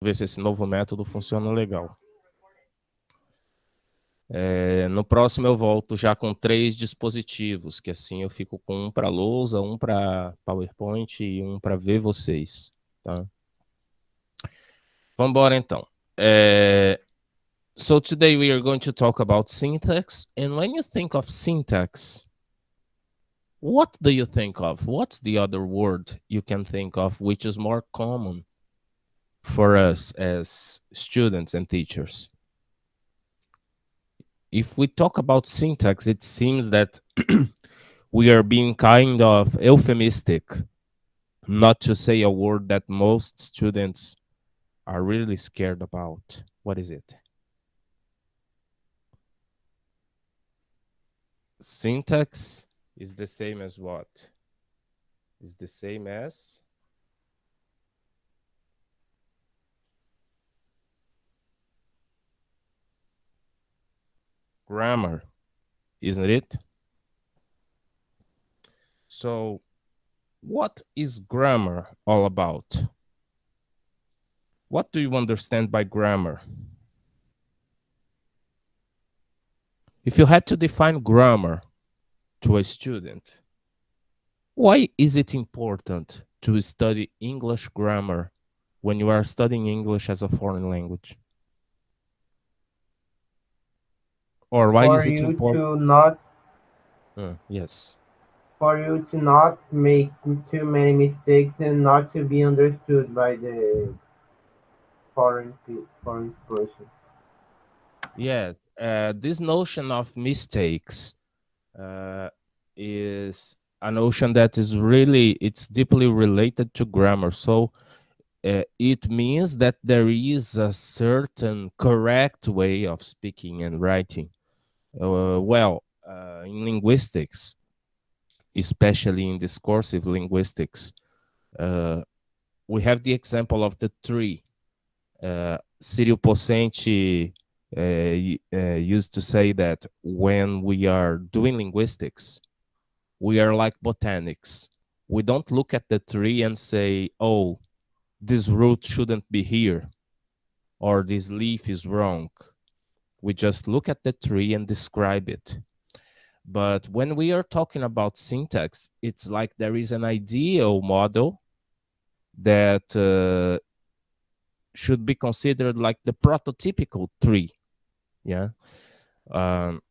Ver se esse novo método funciona legal. No próximo eu volto já com 3 dispositivos, que assim eu fico com um para lousa, um para PowerPoint e um para ver vocês. Tá? Vamos embora então. So today we are going to talk about syntax, and when you think of syntax, what do you think of? What's the other word you can think of which is more common for us as students and teachers? If we talk about syntax, it seems that we are being kind of euphemistic, not to say a word that most students are really scared about. What is it? Syntax is the same as what? Is the same as grammar, isn't it? So, what is grammar all about? What do you understand by grammar? If you had to define grammar to a student, why is it important to study English grammar when you are studying English as a foreign language? Or why for is it you important? to not Yes. for you to not make too many mistakes and not to be understood by the foreign person. Yes. This notion of mistakes uh, is a notion that is really, it's deeply related to grammar. So it means that there is a certain correct way of speaking and writing. In linguistics, especially in discursive linguistics, uh, we have the example of the tree. Cyril Pocente used to say that when we are doing linguistics, we are like botanics. We don't look at the tree and say, oh, this root shouldn't be here, or this leaf is wrong. We just look at the tree and describe it. But when we are talking about syntax, it's like there is an ideal model that should be considered like the prototypical tree. Yeah. Um,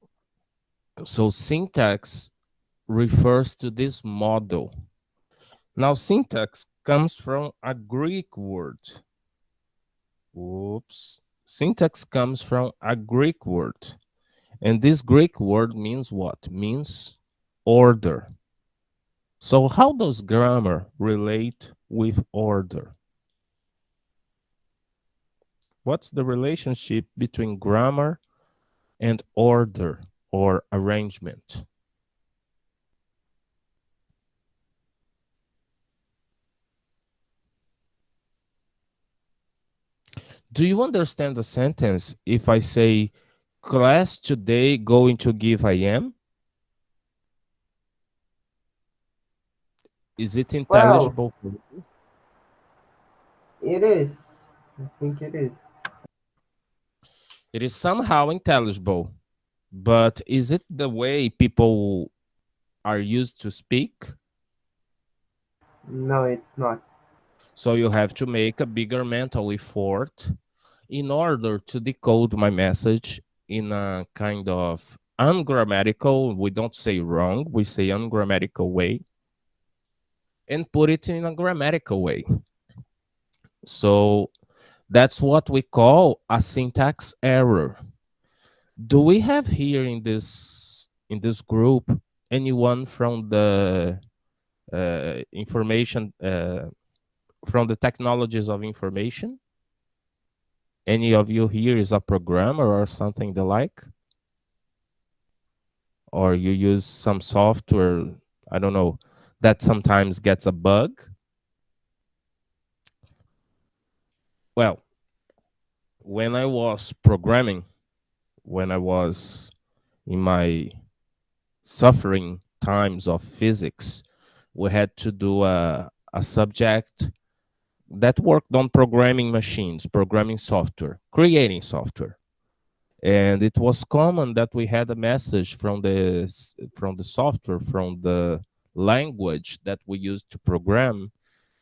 so syntax refers to this model. Now, syntax comes from a Greek word. Oops. Syntax comes from a Greek word. And this Greek word means what? Means order. So, how does grammar relate with order? What's the relationship between grammar and order or arrangement? Do you understand the sentence if I say, class today going to give I am? Is it Well, intelligible? it is. I think it is. It is somehow intelligible, but is it the way people are used to speak? No, it's not. So you have to make a bigger mental effort in order to decode my message in a kind of ungrammatical, we don't say wrong, we say ungrammatical way, and put it in a grammatical way. So that's what we call a syntax error. Do we have here in this group anyone from the information from the technologies of information? Any of you here is a programmer or something the like? Or you use some software, I don't know, that sometimes gets a bug? Well, when I was programming, when I was in my suffering times of physics, we had to do a subject that worked on programming machines, programming software, creating software. And it was common that we had a message from the software, from the language that we used to program,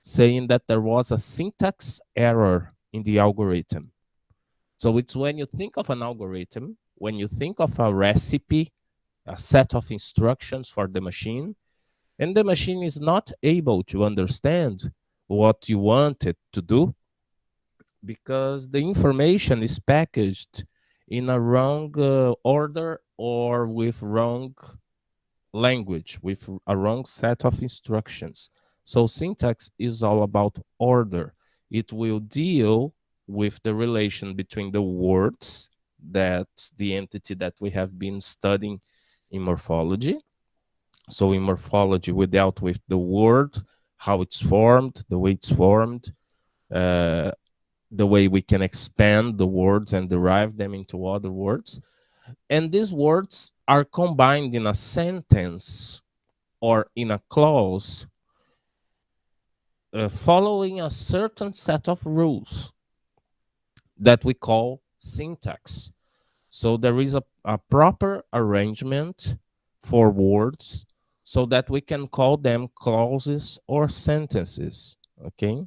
saying that there was a syntax error in the algorithm. So it's when you think of an algorithm, when you think of a recipe, a set of instructions for the machine, and the machine is not able to understand what you want it to do because the information is packaged in a wrong order or with wrong language, with a wrong set of instructions. So syntax is all about order. It will deal with the relation between the words, that's the entity that we have been studying in morphology. So in morphology, we dealt with the word, how it's formed, the way it's formed, uh, the way we can expand the words and derive them into other words. And these words are combined in a sentence or in a clause following a certain set of rules that we call syntax. So there is a proper arrangement for words so that we can call them clauses or sentences, okay?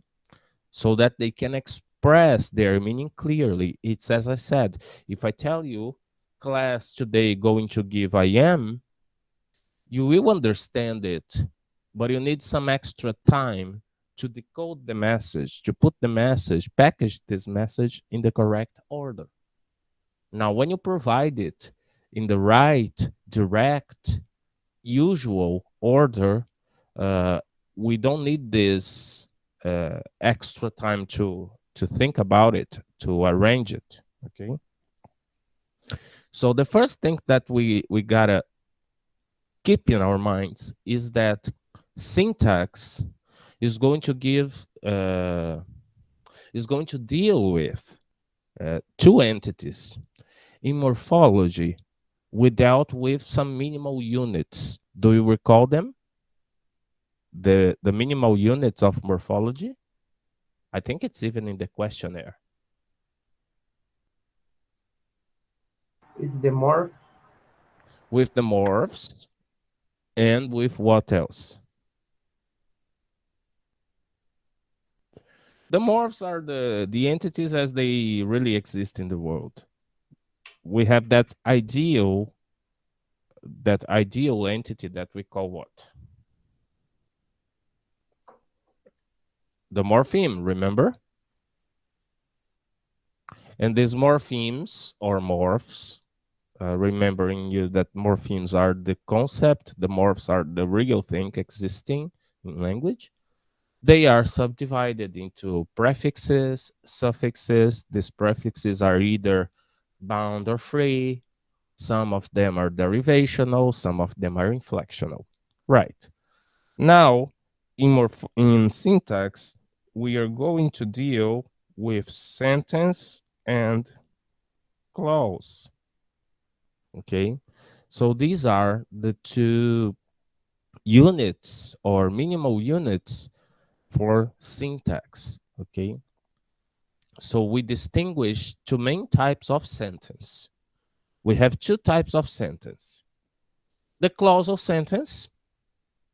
So that they can express their meaning clearly. It's as I said, if I tell you, class today going to give I am, you will understand it, but you need some extra time to decode the message, to put the message, package this message in the correct order. Now, when you provide it in the right, direct, usual order, uh, we don't need this extra time to think about it, to arrange it. Okay. So the first thing that we gotta keep in our minds is that syntax is going to give is going to deal with two entities. In morphology, we dealt with some minimal units. Do you recall them? The minimal units of morphology? I think it's even in the questionnaire. It's the morph. With the morphs and with what else? The morphs are the entities as they really exist in the world. We have that ideal entity that we call what? The morpheme, remember? And these morphemes or morphs, remembering you that morphemes are the concept, the morphs are the real thing existing in language. They are subdivided into prefixes, suffixes. These prefixes are either bound or free. Some of them are derivational, some of them are inflectional. Right. Now, in syntax, we are going to deal with sentence and clause. Okay. So these are the two units or minimal units for syntax. Okay. So we distinguish two main types of sentence. We have two types of sentence: the clausal sentence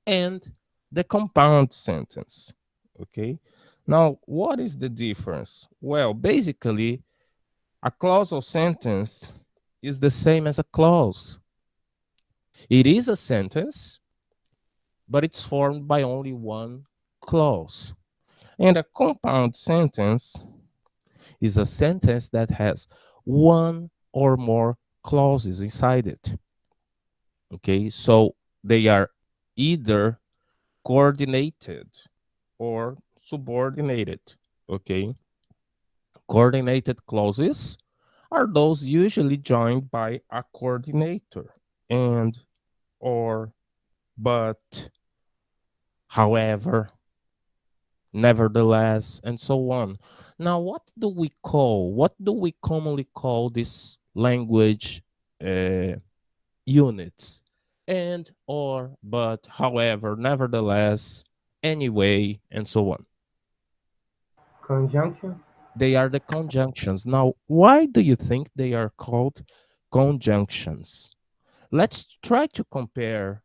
and the compound sentence. Okay. Now, what is the difference? Well, basically, a clausal sentence is the same as a clause. It is a sentence, but it's formed by only one clause. And a compound sentence is a sentence that has one or more clauses inside it. Okay, so they are either coordinated or subordinated. Okay, coordinated clauses are those usually joined by a coordinator and or but, however, nevertheless, and so on. Now, what do we commonly call this language uh, units? And, or, but, however, nevertheless, anyway, and so on. Conjunction. They are the conjunctions. Now, why do you think they are called conjunctions? Let's try to compare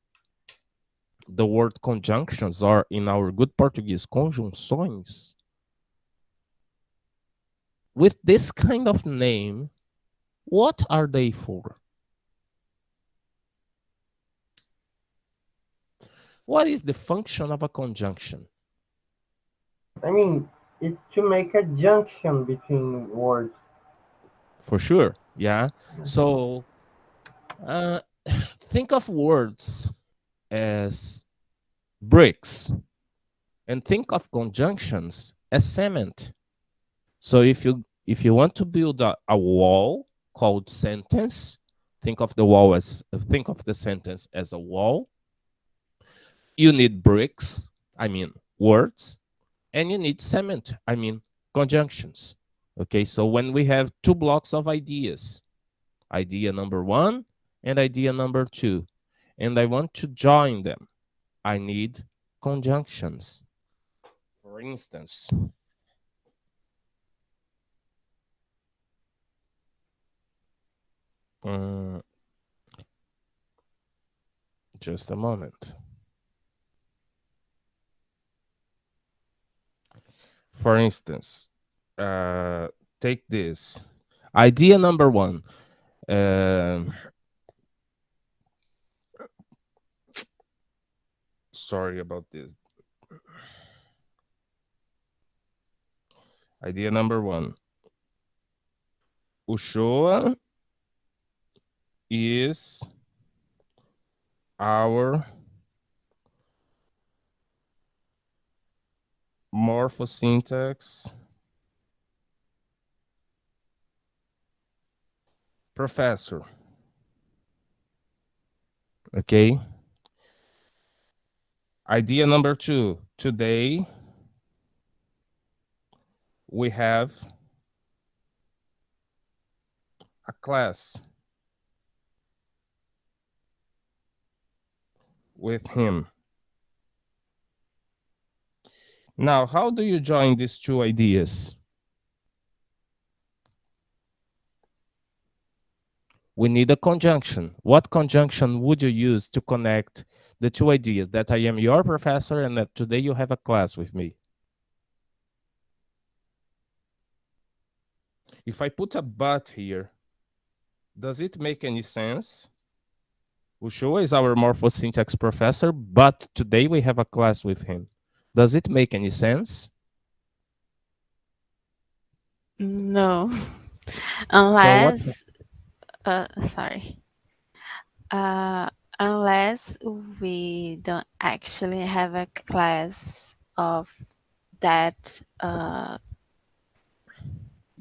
the word conjunctions, or in our good Portuguese, conjunções, with this kind of name. What are they for? What is the function of a conjunction? I mean, it's to make a junction between words. For sure, yeah. So uh, think of words as bricks and think of conjunctions as cement. So if you want to build a wall called sentence, think of the sentence as a wall. You need bricks, I mean words, and you need cement, I mean conjunctions. Okay, so when we have two blocks of ideas, idea number one and idea number two, and I want to join them, I need conjunctions. For instance, um, just a moment. For instance, uh, take this idea number one. Um Sorry about this. Idea number one. Ushoa is our morphosyntax professor. Okay. Idea number two. Today we have a class with him. Now, how do you join these two ideas? We need a conjunction. What conjunction would you use to connect the two ideas, that I am your professor and that today you have a class with me? If I put a but here, does it make any sense? Ushua is our morphosyntax professor, but today we have a class with him. Does it make any sense? No, So what? unless sorry, uh, unless we don't actually have a class of that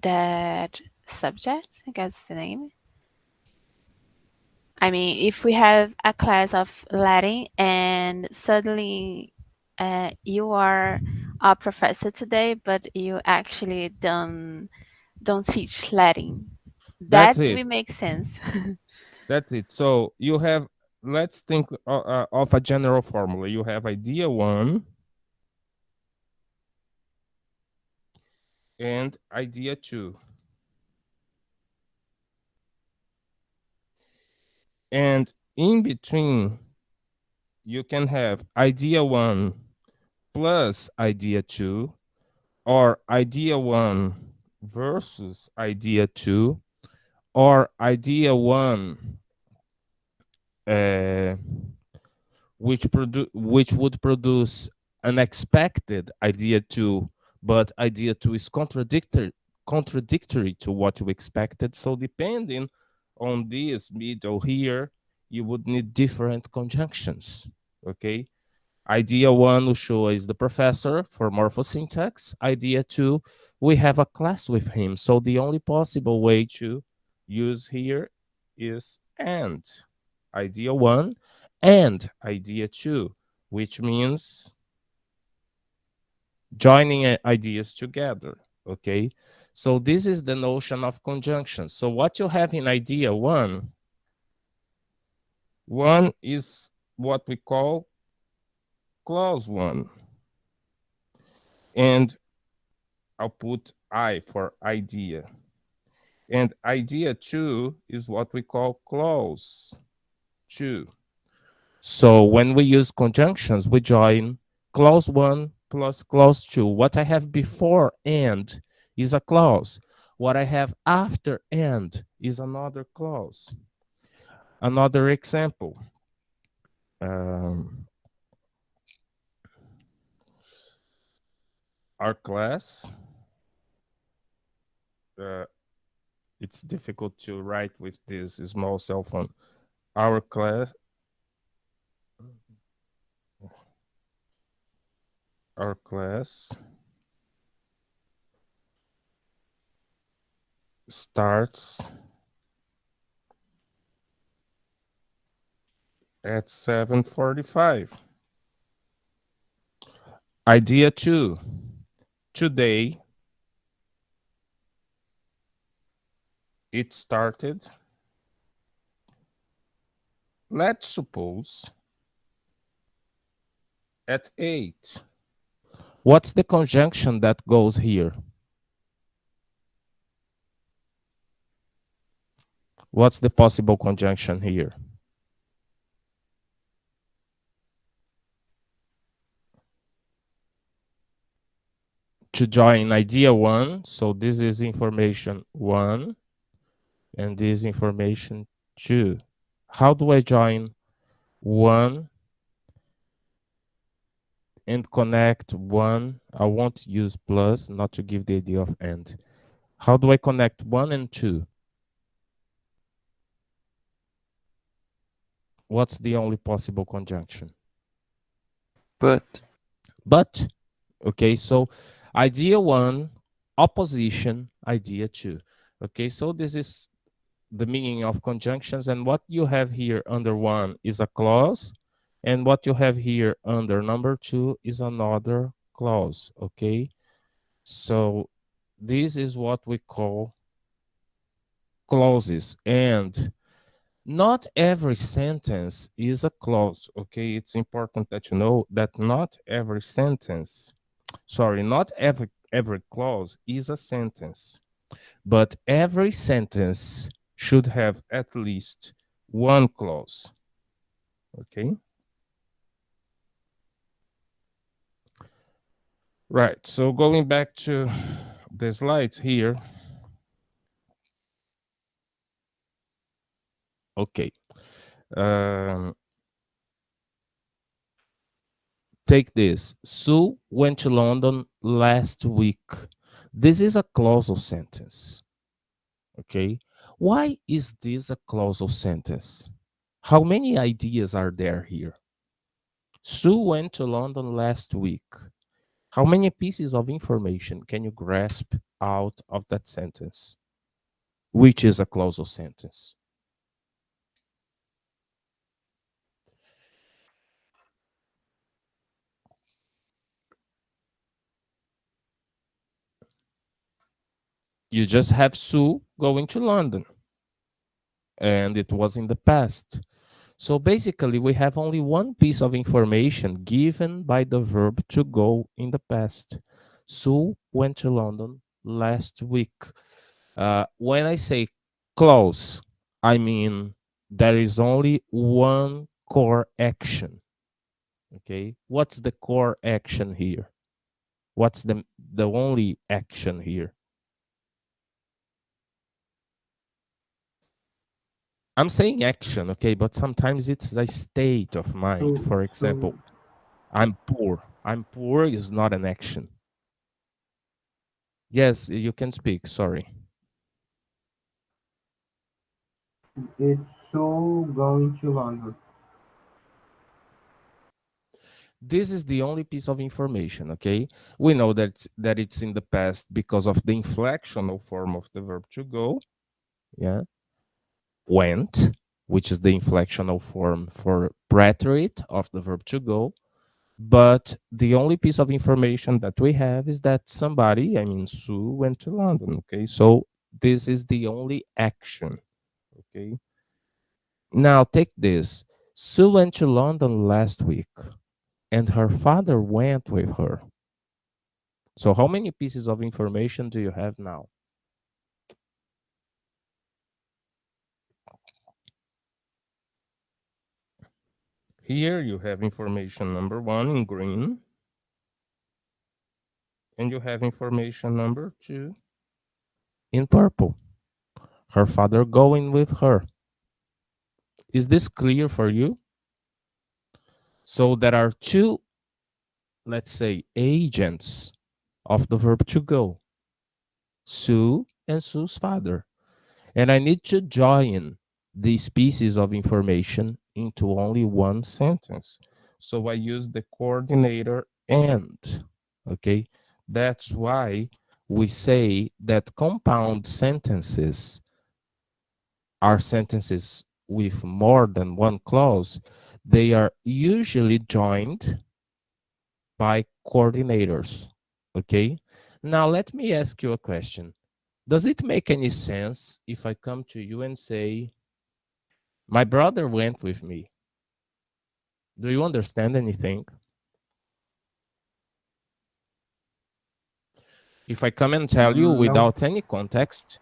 that subject. I guess the name. I mean, if we have a class of Latin and suddenly you are a professor today, but you actually don't teach Latin, That's that it. will make sense. That's it. So you have, let's think of a general formula. You have idea one and idea two. And in between, you can have idea one plus idea two, or idea one versus idea two, or idea one uh, which would produce an expected idea two, but idea two is contradictory to what you expected. So depending on this middle here, you would need different conjunctions. Okay. Idea one, Ushua is the professor for morphosyntax. Idea two, we have a class with him. So the only possible way to use here is and. Idea one and idea two, which means joining ideas together. Okay. So this is the notion of conjunction. So what you have in idea one is what we call clause one. And I'll put I for idea. And idea two is what we call clause two. So when we use conjunctions, we join clause one plus clause two. What I have before and is a clause. What I have after and is another clause. Another example. Um, our class, uh, it's difficult to write with this small cell phone. Our class, our class starts at 7:45. Idea two. Today it started. Let's suppose at 8. What's the conjunction that goes here? What's the possible conjunction here? To join idea one, so this is information one, and this information two. How do I join one and connect one? I won't use plus, not to give the idea of and. How do I connect one and two? What's the only possible conjunction? But, okay, so idea one, opposition, idea two. Okay, so this is the meaning of conjunctions, and what you have here under one is a clause, and what you have here under number two is another clause, okay? So this is what we call clauses, and not every sentence is a clause, okay? It's important that you know that not every sentence, sorry, not every clause is a sentence, but every sentence should have at least one clause, okay? Right, so going back to the slides here, okay. Um, Take this. Sue went to London last week. This is a clausal sentence. Okay. Why is this a clausal sentence? How many ideas are there here? Sue went to London last week. How many pieces of information can you grasp out of that sentence? Which is a clausal sentence? You just have Sue going to London, and it was in the past. So basically, we have only one piece of information given by the verb to go in the past. Sue went to London last week. When I say close, I mean there is only one core action. Okay, what's the core action here? What's the only action here? I'm saying action, okay, but sometimes it's a state of mind. For example, I'm poor. I'm poor is not an action. Yes, you can speak. Sorry. It's so going to London. This is the only piece of information, okay? We know that it's in the past because of the inflectional form of the verb to go. Yeah. Went, which is the inflectional form for preterite of the verb to go. But the only piece of information that we have is that somebody, I mean, Sue, went to London. Okay, so this is the only action. Okay, now take this. Sue went to London last week, and her father went with her. So how many pieces of information do you have now? Here you have information number 1 in green, and you have information number 2 in purple. Her father going with her. Is this clear for you? So there are two, let's say, agents of the verb to go, Sue and Sue's father. And I need to join these pieces of information into only one sentence. So I use the coordinator and. Okay, that's why we say that compound sentences are sentences with more than one clause. They are usually joined by coordinators. Okay, now let me ask you a question. Does it make any sense if I come to you and say, my brother went with me? Do you understand anything? If I come and tell you No. without any context,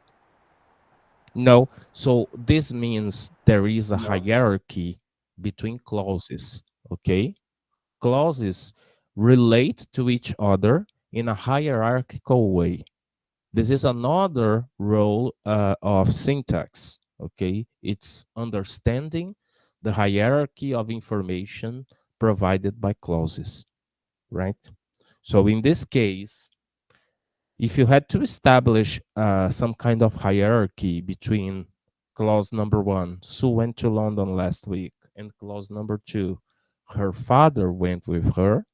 no. So this means there is a No. hierarchy between clauses, okay? Clauses relate to each other in a hierarchical way. This is another role of syntax, okay? It's understanding the hierarchy of information provided by clauses, right? So in this case, if you had to establish some kind of hierarchy between clause number 1, Sue went to London last week, and clause number 2, her father went with her,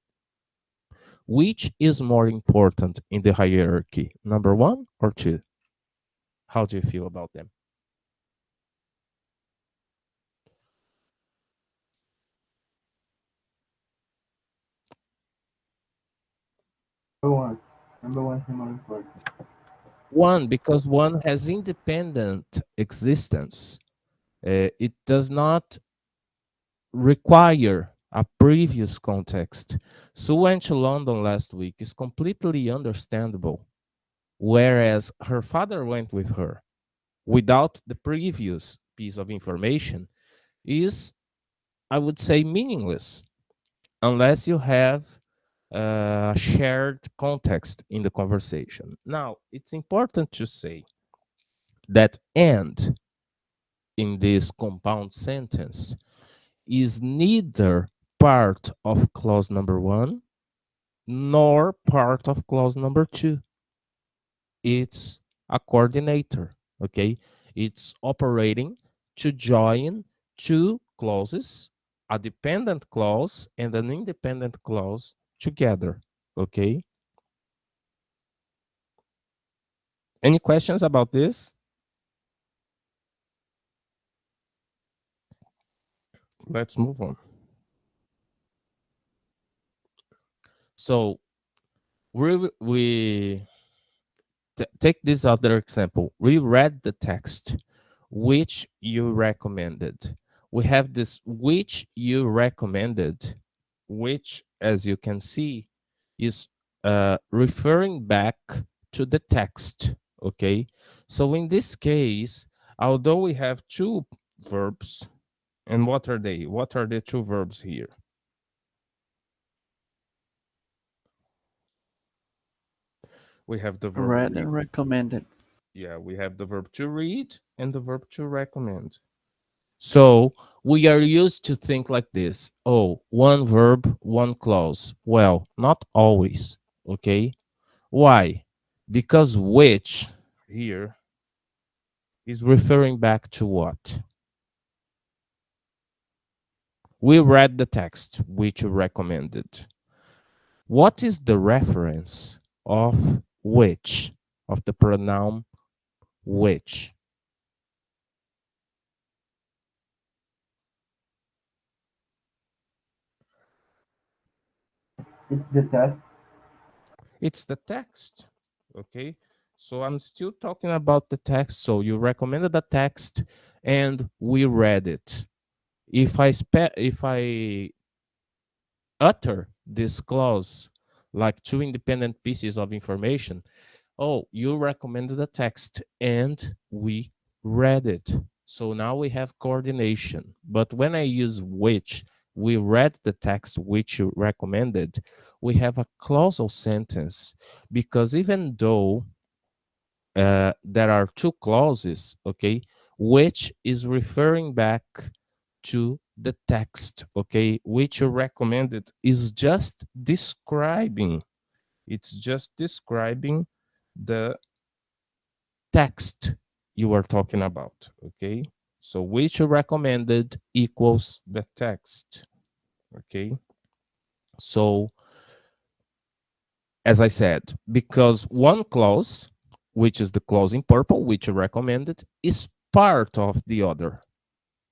which is more important in the hierarchy, number 1 or 2? How do you feel about them? Number one. Number one is more important. 1, because 1 has independent existence. It does not require a previous context. Sue went to London last week is completely understandable, whereas her father went with her without the previous piece of information is, I would say, meaningless unless you have a shared context in the conversation. Now, it's important to say that and in this compound sentence is neither part of clause number 1 nor part of clause number 2. It's a coordinator, okay? It's operating to join two clauses, a dependent clause and an independent clause together, okay? Any questions about this? Let's move on. So we take this other example. We read the text, which you recommended. We have this which you recommended, which, as you can see, is referring back to the text. Okay. So in this case, although we have two verbs, and what are they? What are the two verbs here? We have the verb Read read. and recommended. Yeah, we have the verb to read and the verb to recommend. So we are used to think like this. Oh, one verb, one clause. Well, not always. Okay. Why? Because which here is referring back to what? We read the text, which you recommended. What is the reference of which, of the pronoun which? It's the test. It's the text. Okay. So I'm still talking about the text. So you recommended the text and we read it. If I utter this clause, like two independent pieces of information. Oh, you recommended a text and we read it. So now we have coordination. But when I use which, we read the text which you recommended, we have a clausal sentence because even though there are two clauses, okay, which is referring back to the text, okay, which you recommended is just describing, it's just describing the text you are talking about, okay? So which you recommended equals the text, okay? So as I said, because one clause, which is the clause in purple, which you recommended, is part of the other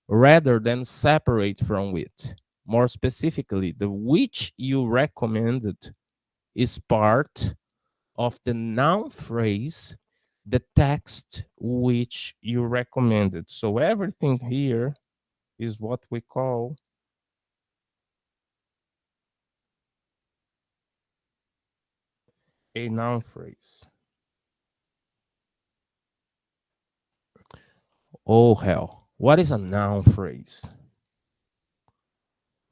rather than separate from it. More specifically, the which you recommended is part of the noun phrase, the text which you recommended. So everything here is what we call a noun phrase. Oh, hell. What is a noun phrase?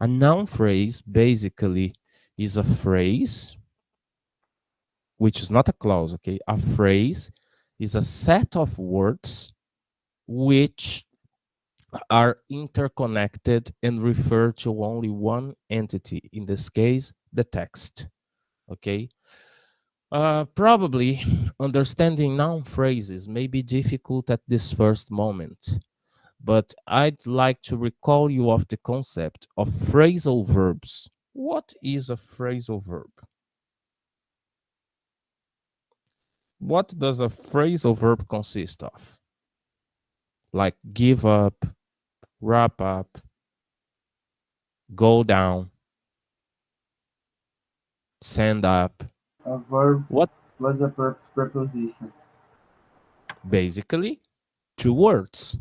A noun phrase basically is a phrase, which is not a clause, okay? A phrase is a set of words which are interconnected and refer to only one entity, in this case, the text, okay? Probably understanding noun phrases may be difficult at this first moment, but I'd like to recall you of the concept of phrasal verbs. What is a phrasal verb? What does a phrasal verb consist of? Like give up, wrap up, go down, send up. A verb What? plus a preposition. Basically, two words.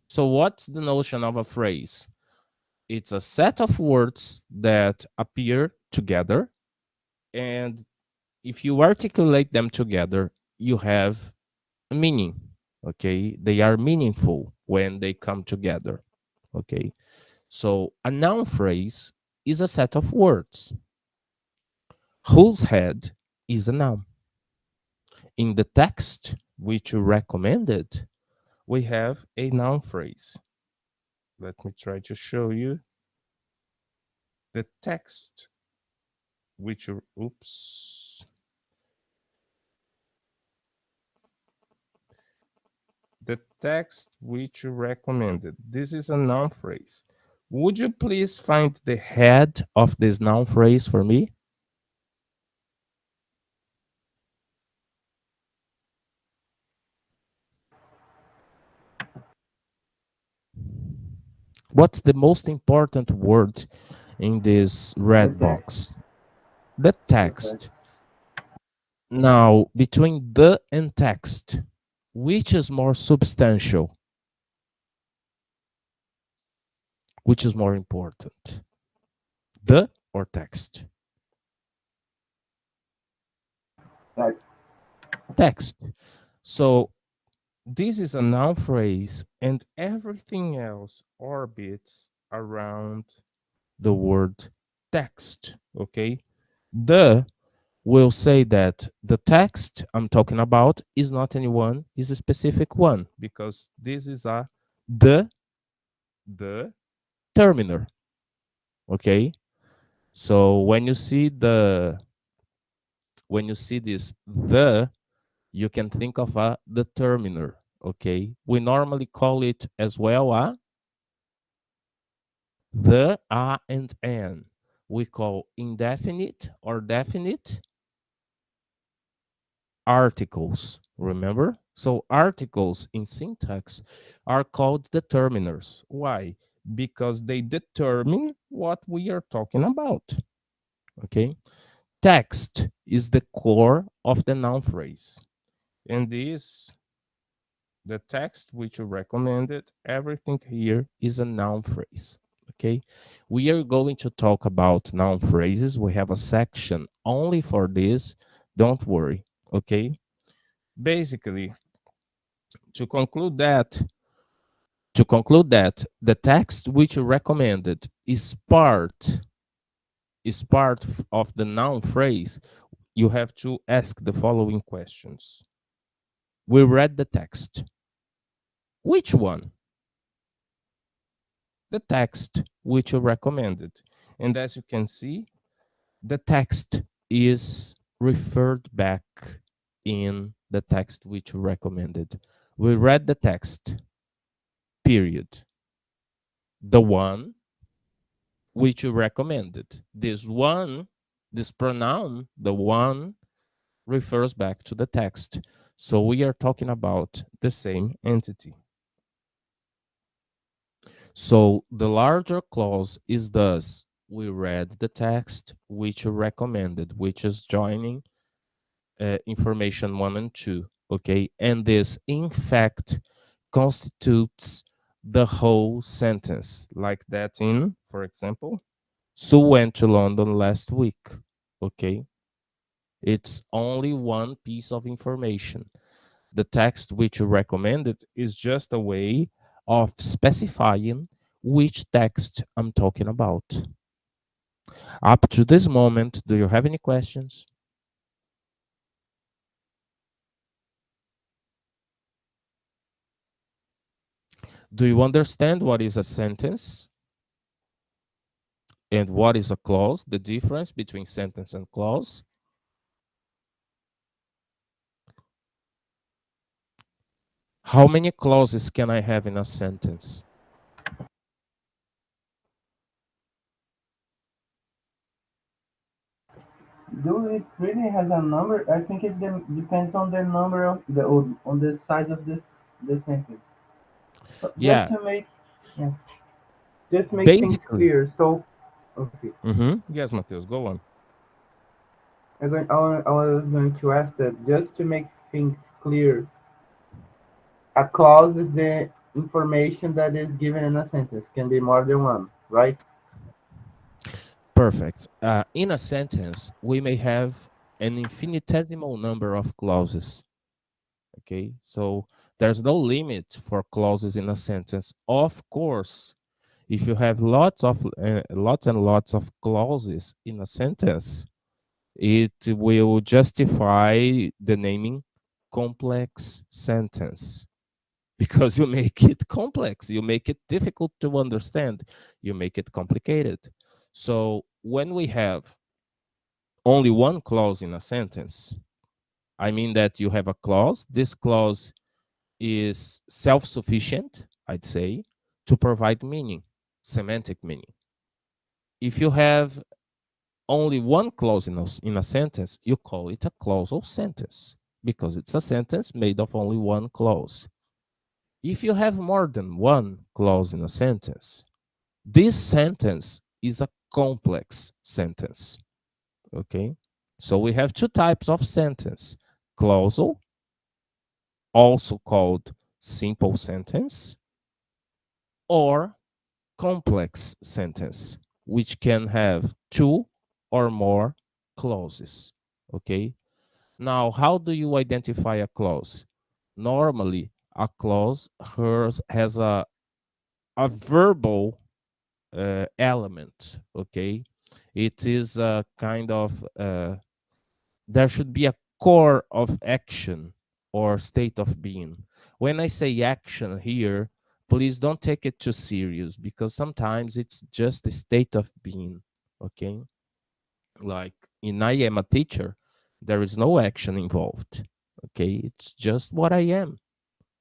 So, what's the notion of a phrase? It's a set of words that appear together, and if you articulate them together, you have a meaning. Okay, they are meaningful when they come together. Okay, so a noun phrase is a set of words whose head is a noun. In the text which you recommended, we have a noun phrase. Let me try to show you the text which you, oops, the text which you recommended. This is a noun phrase. Would you please find the head of this noun phrase for me? What's the most important word in this The red text. box? The The text. text. Now, between the and text, which is more substantial? Which is more important? The or text? Text. Text. So this is a noun phrase, and everything else orbits around the word text. Okay. The will say that the text I'm talking about is not anyone, is a specific one, because this is a the terminer. Okay. So when you see this the, you can think of a determiner. Okay. We normally call it as well a the, a, and an. We call indefinite or definite articles. Remember? So articles in syntax are called determiners. Why? Because they determine what we are talking about. Okay. Text is the core of the noun phrase. And this, the text which you recommended, everything here is a noun phrase. Okay, we are going to talk about noun phrases. We have a section only for this. Don't worry. Okay, basically, to conclude that, the text which you recommended is part of the noun phrase. You have to ask the following questions. We read the text. Which one? The text which you recommended. And as you can see, the text is referred back in the text which you recommended. We read the text, period. The one which you recommended. This pronoun, the one, refers back to the text. So we are talking about the same entity. So the larger clause is thus, we read the text which you recommended, which is joining information one and two. Okay. And this, in fact, constitutes the whole sentence, like that in, for example, Sue went to London last week. Okay. It's only one piece of information. The text which you recommended is just a way of specifying which text I'm talking about. Up to this moment, do you have any questions? Do you understand what is a sentence and what is a clause, the difference between sentence and clause? How many clauses can I have in a sentence? Do it really has a number? I think it depends on the number of the on the size of the sentence. So just Yeah, to make, yeah, just make things basically. clear. So okay, Yes, Matheus, go on. I was going to ask that just to make things clear. A clause is the information that is given in a sentence. Can be more than one, right? Perfect. In a sentence, we may have an infinitesimal number of clauses. Okay, so there's no limit for clauses in a sentence. Of course, if you have lots and lots of clauses in a sentence, it will justify the naming complex sentence because you make it complex, you make it difficult to understand, you make it complicated. So when we have only one clause in a sentence, I mean that you have a clause. This clause is self sufficient, I'd say, to provide meaning, semantic meaning. If you have only one clause in a sentence, you call it a clausal sentence because it's a sentence made of only one clause. If you have more than one clause in a sentence, this sentence is a complex sentence. Okay? So we have two types of sentence: clausal, also called simple sentence, or complex sentence, which can have two or more clauses. Okay? Now, how do you identify a clause? Normally, a clause has a verbal element. Okay? It is a kind of there should be a core of action or state of being. When I say action here, please don't take it too serious because sometimes it's just a state of being. Okay. Like in I am a teacher, there is no action involved. Okay. It's just what I am.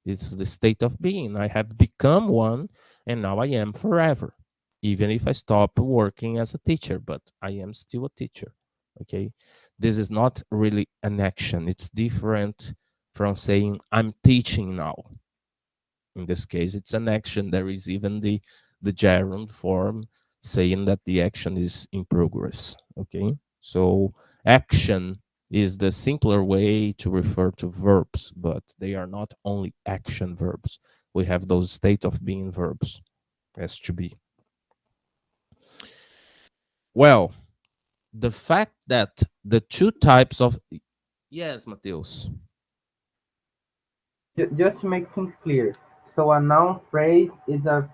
It's the state of being. I have become one and now I am forever. Even if I stop working as a teacher, but I am still a teacher. Okay. This is not really an action. It's different from saying I'm teaching now. In this case, it's an action. There is even the gerund form saying that the action is in progress. Okay. So action is the simpler way to refer to verbs, but they are not only action verbs. We have those state of being verbs as to be. Well, the fact that the two types of yes, Mateus. Just to make things clear, so a noun phrase is a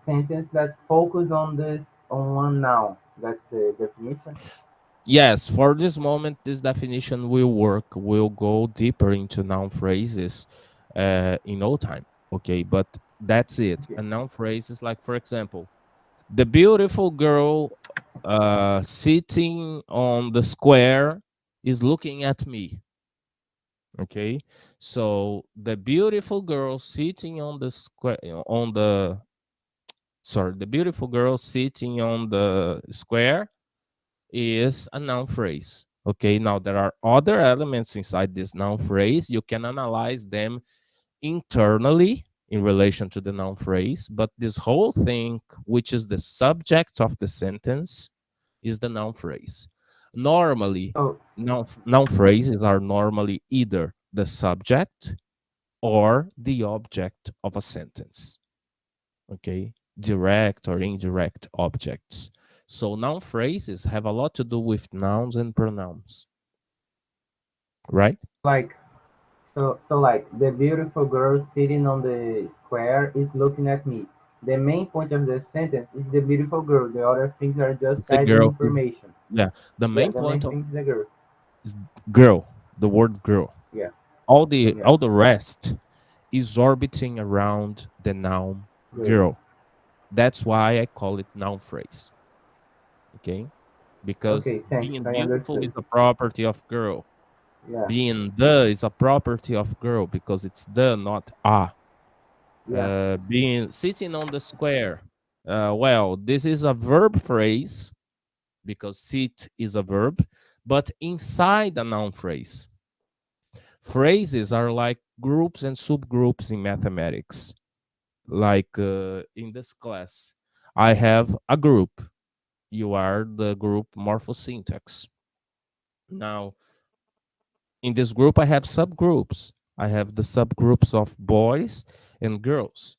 sentence that focuses on this on one noun. That's the definition. Yes, for this moment, this definition will work. We'll go deeper into noun phrases in no time. Okay, but that's it. Okay. A noun phrase is like, for example, the beautiful girl sitting on the square is looking at me. Okay, so the beautiful girl sitting on the square on the sorry, the beautiful girl sitting on the square is a noun phrase. Okay, now there are other elements inside this noun phrase. You can analyze them internally in relation to the noun phrase, but this whole thing, which is the subject of the sentence, is the noun phrase. Normally, Oh, noun phrases are normally either the subject or the object of a sentence. Okay, direct or indirect objects. So noun phrases have a lot to do with nouns and pronouns, right? like like the beautiful girl sitting on the square is looking at me. The main point of the sentence is the beautiful girl. The other things are just It's the adding girl. information. Yeah, the Yeah, main the main point of thing is the girl. is girl, the word girl. Yeah, yeah, All the rest is orbiting around the noun great. girl. That's why I call it noun phrase. Okay, because Okay, thanks. being I beautiful is understood. a property of girl. Yeah, Being the is a property of girl because it's the, not a. yeah. Being sitting on the square. Well, this is a verb phrase because sit is a verb, but inside a noun phrase. Phrases are like groups and subgroups in mathematics. Like in this class, I have a group. You are the group Morphossyntax. Now, in this group, I have subgroups. I have the subgroups of boys and girls.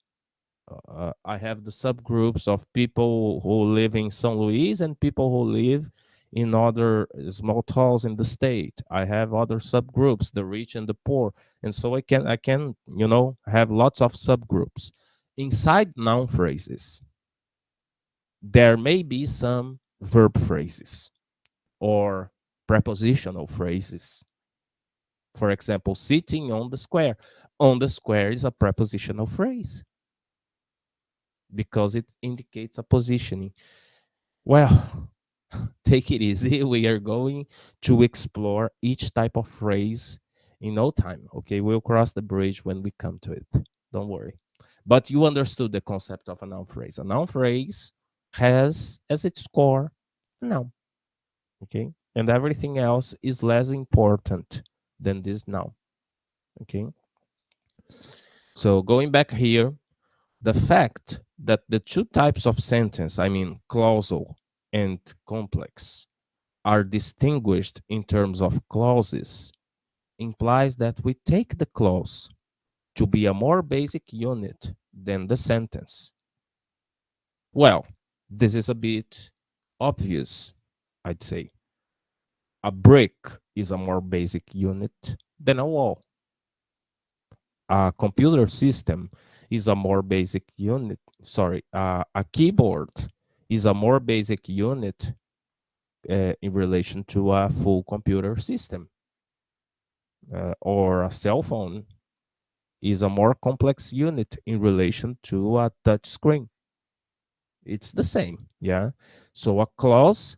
I have the subgroups of people who live in São Luís and people who live in other small towns in the state. I have other subgroups, the rich and the poor, and so I can have lots of subgroups inside noun phrases. There may be some verb phrases or prepositional phrases. For example, sitting on the square. On the square is a prepositional phrase because it indicates a positioning. Well, take it easy. We are going to explore each type of phrase in no time. Okay, we'll cross the bridge when we come to it. Don't worry. But you understood the concept of a noun phrase. A noun phrase has as its core a noun. Okay, and everything else is less important than this noun. Okay, so going back here, the fact that the two types of sentence, I mean clausal and complex, are distinguished in terms of clauses implies that we take the clause to be a more basic unit than the sentence. Well, this is a bit obvious, I'd say. A brick is a more basic unit than a wall. A computer system is a more basic unit. Sorry, a keyboard is a more basic unit in relation to a full computer system. Or a cell phone is a more complex unit in relation to a touch screen. It's the same, yeah. So a clause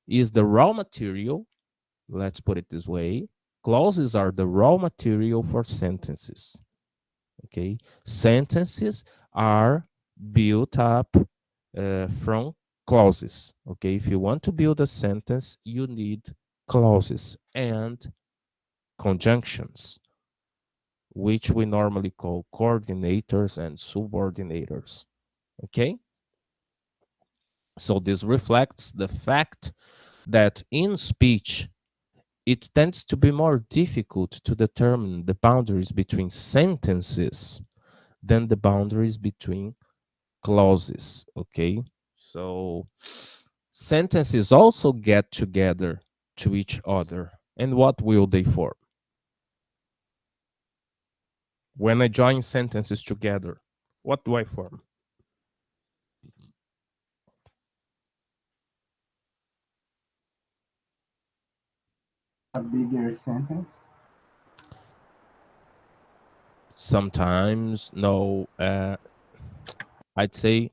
is the raw material. Let's put it this way. Clauses are the raw material for sentences. Okay, sentences are built up from clauses. Okay, if you want to build a sentence, you need clauses and conjunctions, which we normally call coordinators and subordinators. Okay, so this reflects the fact that in speech, it tends to be more difficult to determine the boundaries between sentences than the boundaries between clauses. Okay, so sentences also get together to each other. And what will they form? When I join sentences together, what do I form? A bigger sentence. Sometimes, no. I'd say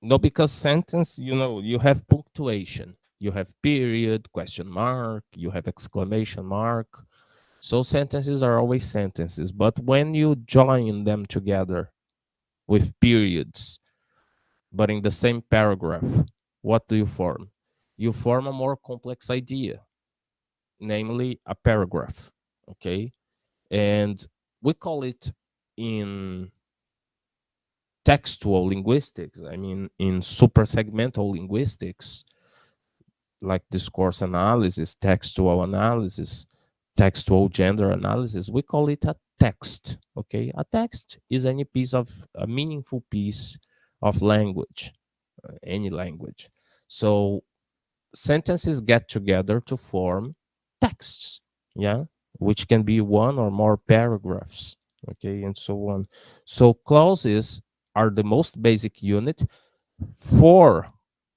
no, because sentence, you have punctuation, you have period, question mark, you have exclamation mark. So sentences are always sentences. But when you join them together with periods, but in the same paragraph, what do you form? You form a more complex idea, namely a paragraph. Okay. And we call it in textual linguistics, I mean, in suprasegmental linguistics, like discourse analysis, textual analysis, textual gender analysis, we call it a text. Okay. A text is any piece of a meaningful piece of language, any language. So sentences get together to form texts, yeah, which can be one or more paragraphs, okay, and so on. So clauses are the most basic unit for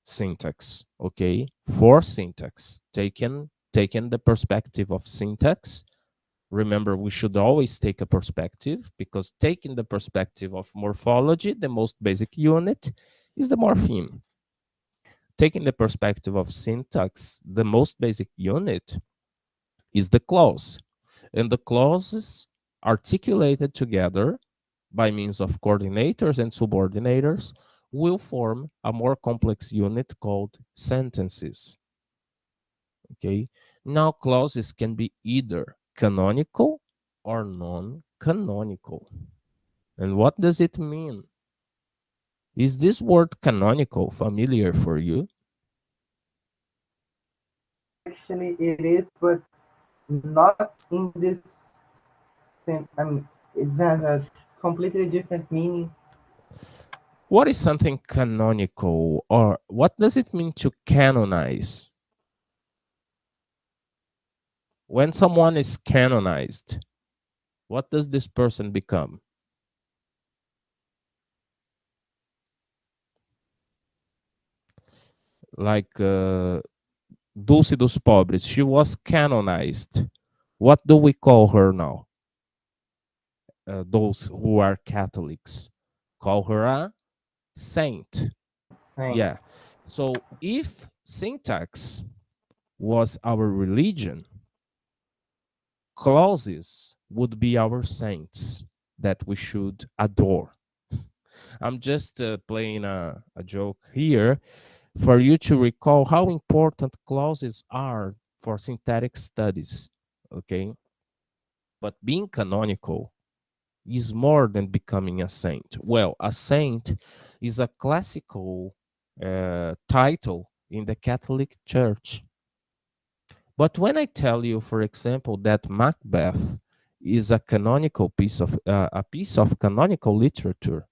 syntax, okay, for syntax. Taken the perspective of syntax. Remember, we should always take a perspective, because taking the perspective of morphology, the most basic unit is the morpheme. Taking the perspective of syntax, the most basic unit is the clause. And the clauses articulated together by means of coordinators and subordinators will form a more complex unit called sentences. Okay. Now, clauses can be either canonical or non-canonical. And what does it mean? Is this word canonical familiar for you? Actually, it is, but not in this sense. I mean, it has a completely different meaning. What is something canonical, or what does it mean to canonize? When someone is canonized, what does this person become? Like Dulce dos Pobres, she was canonized. What do we call her now? Those who are Catholics call her a saint. Saint. Yeah. So if syntax was our religion, clauses would be our saints that we should adore. I'm just playing a joke here for you to recall how important clauses are for syntactic studies. Okay. But being canonical is more than becoming a saint. Well, a saint is a classical title in the Catholic Church. But when I tell you, for example, that Macbeth is a canonical piece of a piece of canonical literature,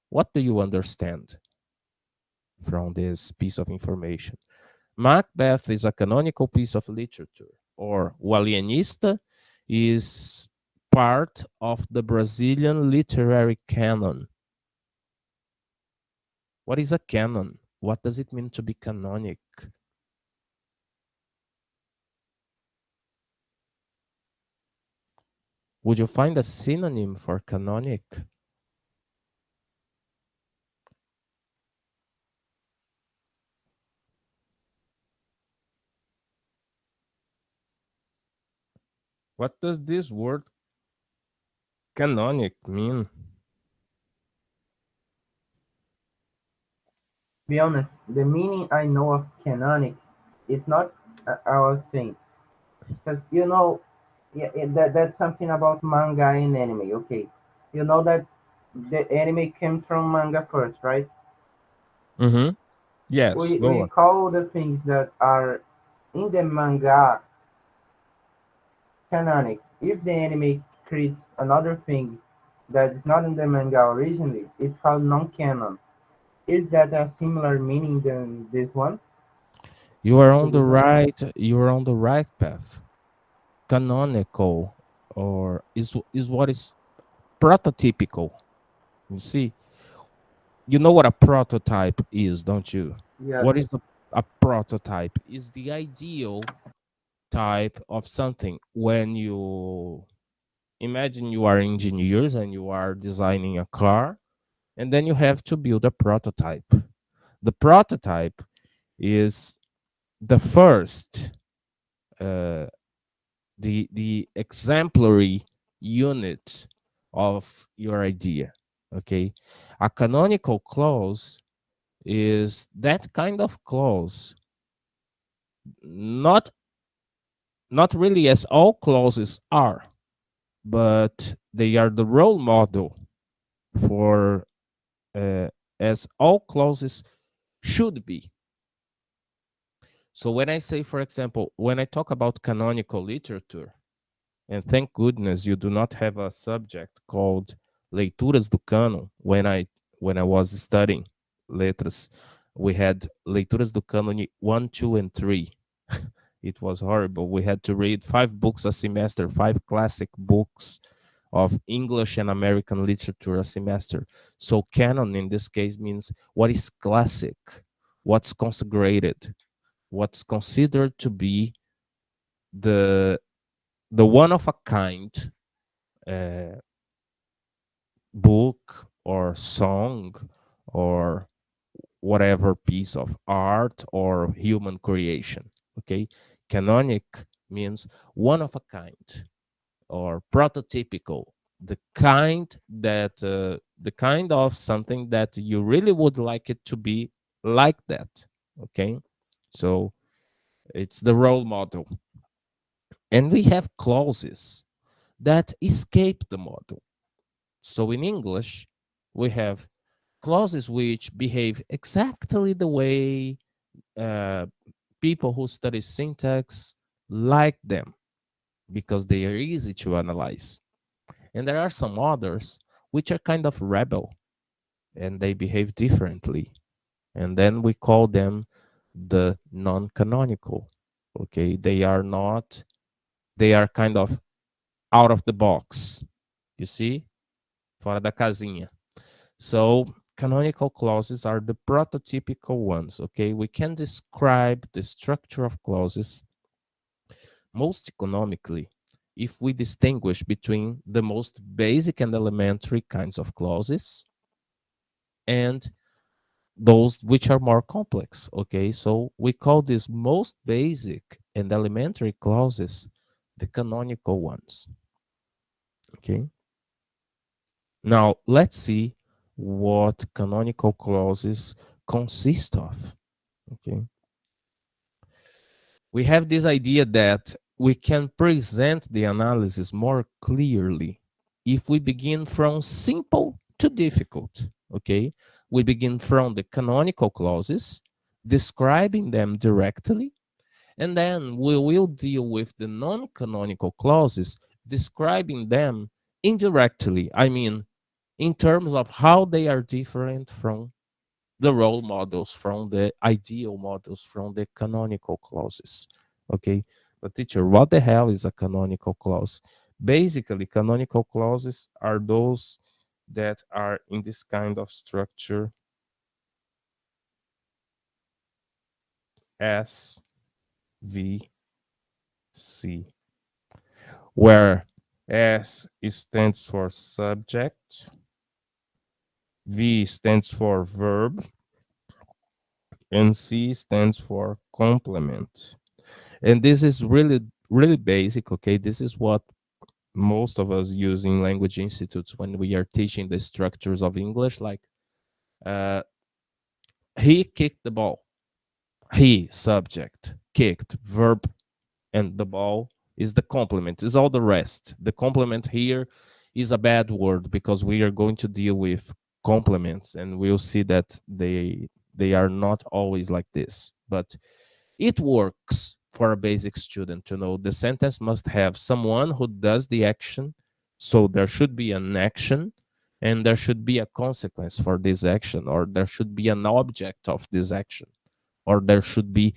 what do you understand from this piece of information? Macbeth is a canonical piece of literature, or O Alienista is part of the Brazilian literary canon. What is a canon? What does it mean to be canonic? Would you find a synonym for canonic? What does this word canonic mean? To be honest, the meaning I know of canonic is not our thing. Because yeah, that's something about manga and anime. Okay, you know that the anime comes from manga first, right? Mm-hmm. Yes, go We on. call the things that are in the manga canonic. If the anime creates another thing that is not in the manga originally, it's called non-canon. Is that a similar meaning than this one? You are To on the this one? right. You are on the right path. Canonical, or is what is prototypical. You see, you know what a prototype is, don't you? Yes. What is a prototype? Is the ideal type of something. When you imagine you are engineers and you are designing a car, and then you have to build a prototype. The prototype is the first, uh, the exemplary unit of your idea. Okay, a canonical clause is that kind of clause, not not really as all clauses are, but they are the role model for, uh, as all clauses should be. So when I say, for example, when I talk about canonical literature, and thank goodness you do not have a subject called leituras do canon. When I was studying letras, we had leituras do canon 1, 2, and 3. It was horrible. We had to read 5 books a semester, 5 classic books of English and American literature a semester. So canon in this case means what is classic, what's consecrated, what's considered to be the the one of a kind, uh, book or song or whatever piece of art or human creation. Okay, canonic means one of a kind or prototypical, the kind of something that you really would like it to be like that. Okay, so it's the role model. And we have clauses that escape the model. So in English, we have clauses which behave exactly the way, uh, people who study syntax like them, because they are easy to analyze. And there are some others which are kind of rebel and they behave differently. And then we call them the non canonical. Okay, they are not, they are kind of out of the box. You see? Fora da casinha. So canonical clauses are the prototypical ones. Okay, we can describe the structure of clauses most economically if we distinguish between the most basic and elementary kinds of clauses and those which are more complex. Okay, so we call these most basic and elementary clauses the canonical ones. Okay, now let's see what canonical clauses consist of. Okay, we have this idea that we can present the analysis more clearly if we begin from simple to difficult. Okay, we begin from the canonical clauses, describing them directly, and then we will deal with the non-canonical clauses, describing them indirectly. I mean, in terms of how they are different from the role models, from the ideal models, from the canonical clauses. Okay, but teacher, what the hell is a canonical clause? Basically, canonical clauses are those that are in this kind of structure: S, V, C, where S stands for subject, V stands for verb, and C stands for complement. And this is really, really basic. Okay, this is what most of us use in language institutes when we are teaching the structures of English, like, uh, he kicked the ball. He, subject, kicked, verb, and the ball is the complement, is all the rest. The complement here is a bad word because we are going to deal with complements and we'll see that they are not always like this. But it works for a basic student to know the sentence must have someone who does the action. So there should be an action and there should be a consequence for this action, or there should be an object of this action, or there should be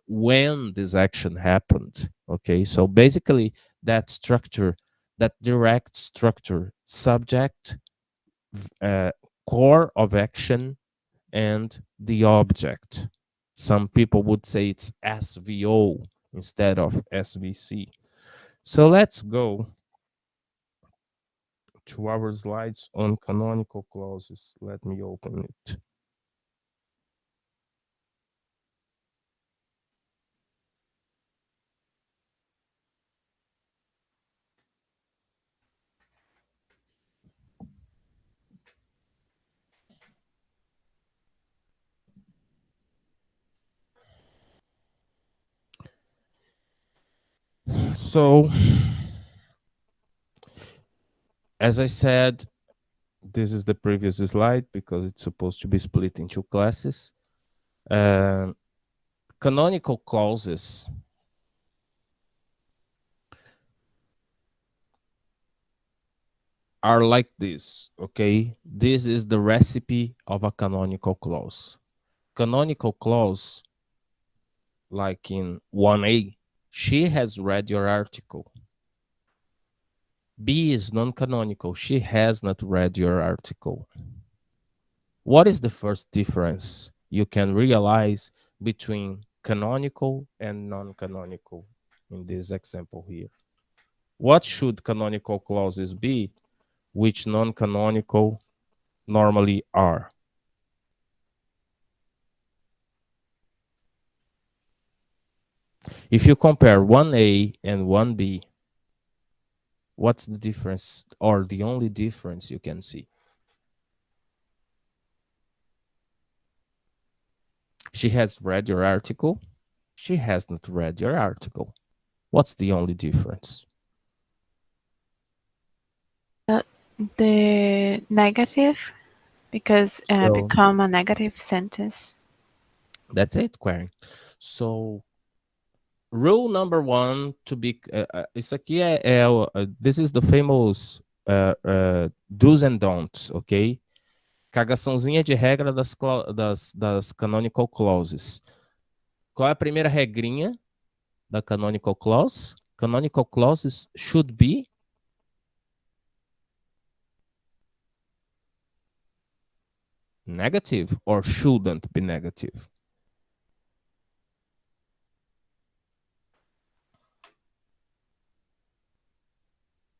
when this action happened. Okay, so basically that structure, that direct structure, subject, uh, core of action, and the object. Some people would say it's SVO instead of SVC. So let's go to our slides on canonical clauses. Let me open it. So, as I said, this is the previous slide because it's supposed to be split into classes. Uh, Canonical clauses are like this, okay? This is the recipe of a canonical clause. Canonical clause, like in 1A, she has read your article. B is non-canonical. She has not read your article. What is the first difference you can realize between canonical and non-canonical in this example here? What should canonical clauses be, which non-canonical normally are? If you compare 1A and 1B, what's the difference, or the only difference you can see? She has read your article. She has not read your article. What's the only difference? The negative, because So become a negative sentence. that's it, Query. So rule number one to be isso aqui this is the famous do's and don'ts, ok? Cagaçãozinha de regra das canonical clauses. Qual é a primeira regrinha da canonical clause? Canonical clauses should be negative or shouldn't be negative.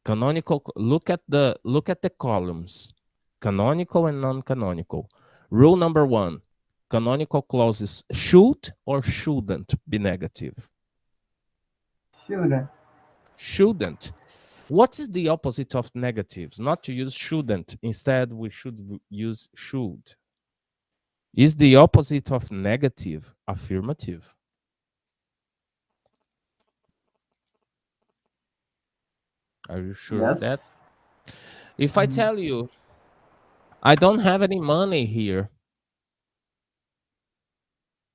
Canonical, look at the columns, canonical and non-canonical. Rule number one, canonical clauses should or shouldn't be negative. Shouldn't. Shouldn't. What is the opposite of negatives? Not to use shouldn't. Instead, we should use should. Is the opposite of negative affirmative? Are you sure Yes. of that? If I tell you, I don't have any money here,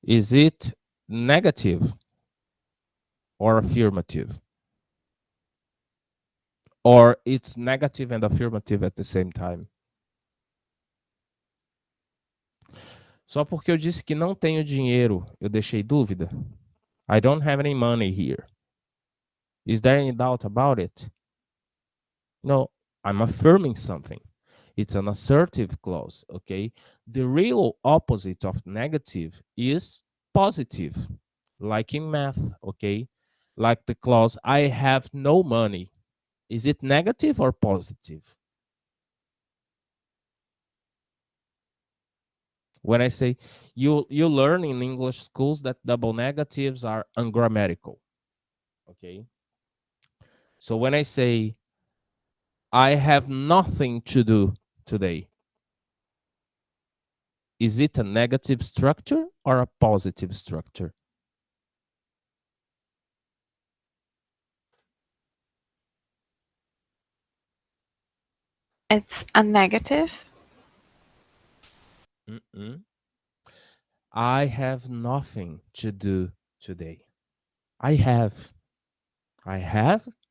is it negative or affirmative? Or it's negative and affirmative at the same time? Só porque eu disse que não tenho dinheiro, eu deixei dúvida? I don't have any money here. Is there any doubt about it? No, I'm affirming something. It's an assertive clause, okay? The real opposite of negative is positive, like in math, okay? Like the clause, I have no money. Is it negative or positive? When I say you learn in English schools that double negatives are ungrammatical, okay? So when I say I have nothing to do today, is it a negative structure or a positive structure? It's a negative. Mm-mm. I have nothing to do today. I have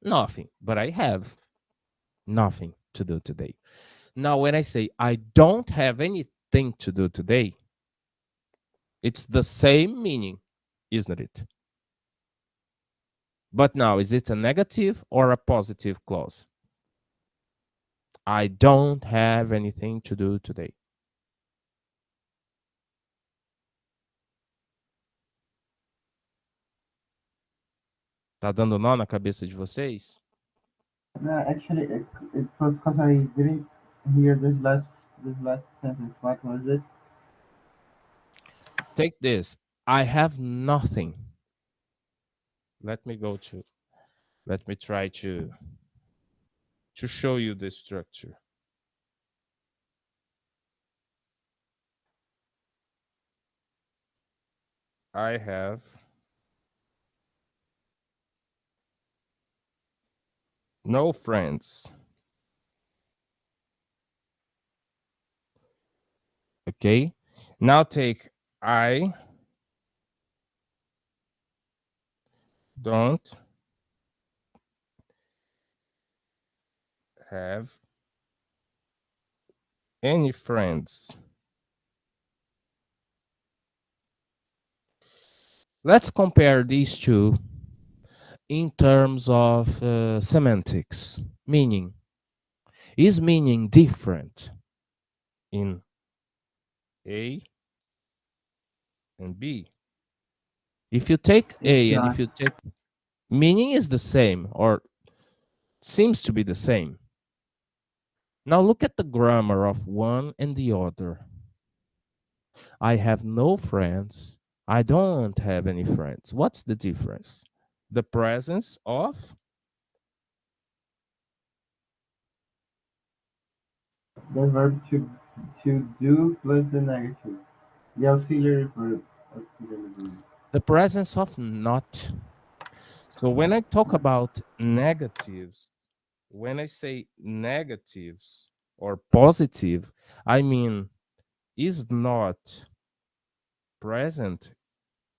nothing, but I have nothing. to do today. Now, when I say I don't have anything to do today, it's the same meaning, isn't it? But now, is it a negative or a positive clause? I don't have anything to do today. Tá dando nó na cabeça de vocês? No, actually, it was because I didn't hear this last sentence. What was it? Take this. I have nothing. Let me go to, let me try to show you the structure. I have no friends. Okay. Now take I don't have any friends. Let's compare these two in terms of semantics, meaning. Is meaning different in A and B? If you take It's A and if not. you take meaning is the same or seems to be the same. Now look at the grammar of one and the other. I have no friends. I don't have any friends. What's the difference? The presence of The verb to do plus the negative. The auxiliary verb. Auxiliary verb. the presence of not. So when I talk about negatives, when I say negatives or positive, I mean is not present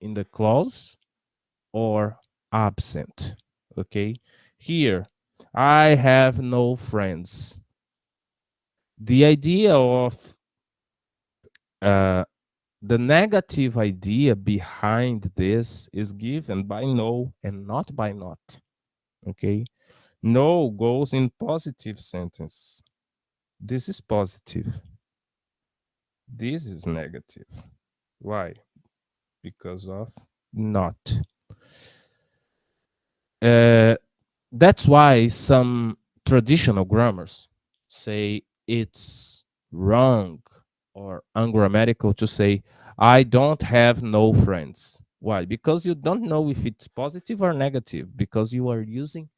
in the clause or absent. Okay. Here, I have no friends. The idea of uh, the negative idea behind this is given by no and not by not. Okay. No goes in positive sentence. This is positive. This is negative. Why? Because of not. Uh, that's why some traditional grammars say it's wrong or ungrammatical to say, I don't have no friends. Why? Because you don't know if it's positive or negative, because you are using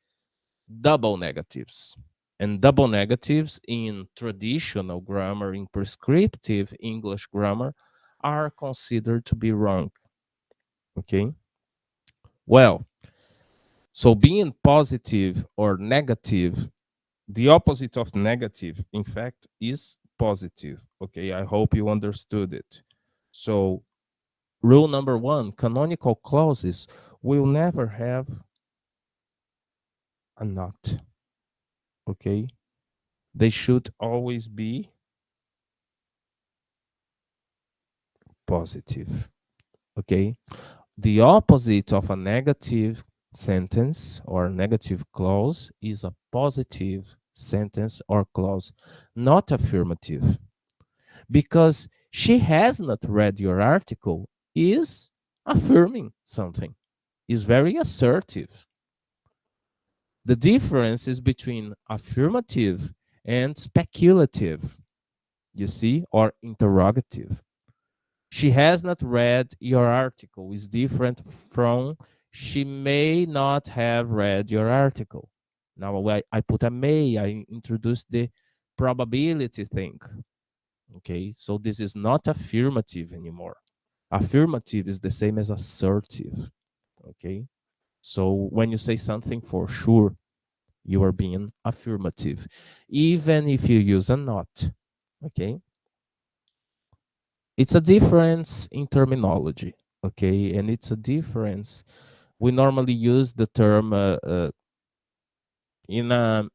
double negatives. And double negatives in traditional grammar, in prescriptive English grammar, are considered to be wrong. Okay? Well, so being positive or negative, the opposite of negative, in fact, is positive. Okay, I hope you understood it. So, rule number one, canonical clauses will never have a not. Okay, they should always be positive. Okay, the opposite of a negative sentence or negative clause is a positive sentence or clause, not affirmative. Because she has not read your article is affirming something, is very assertive. The difference is between affirmative and speculative, you see, or interrogative. She has not read your article is different from she may not have read your article. Now I put a may, I introduced the probability thing. Okay, so this is not affirmative anymore. Affirmative is the same as assertive. Okay, so when you say something for sure, you are being affirmative, even if you use a not. Okay, it's a difference in terminology. Okay, and it's a difference. We normally use the term in a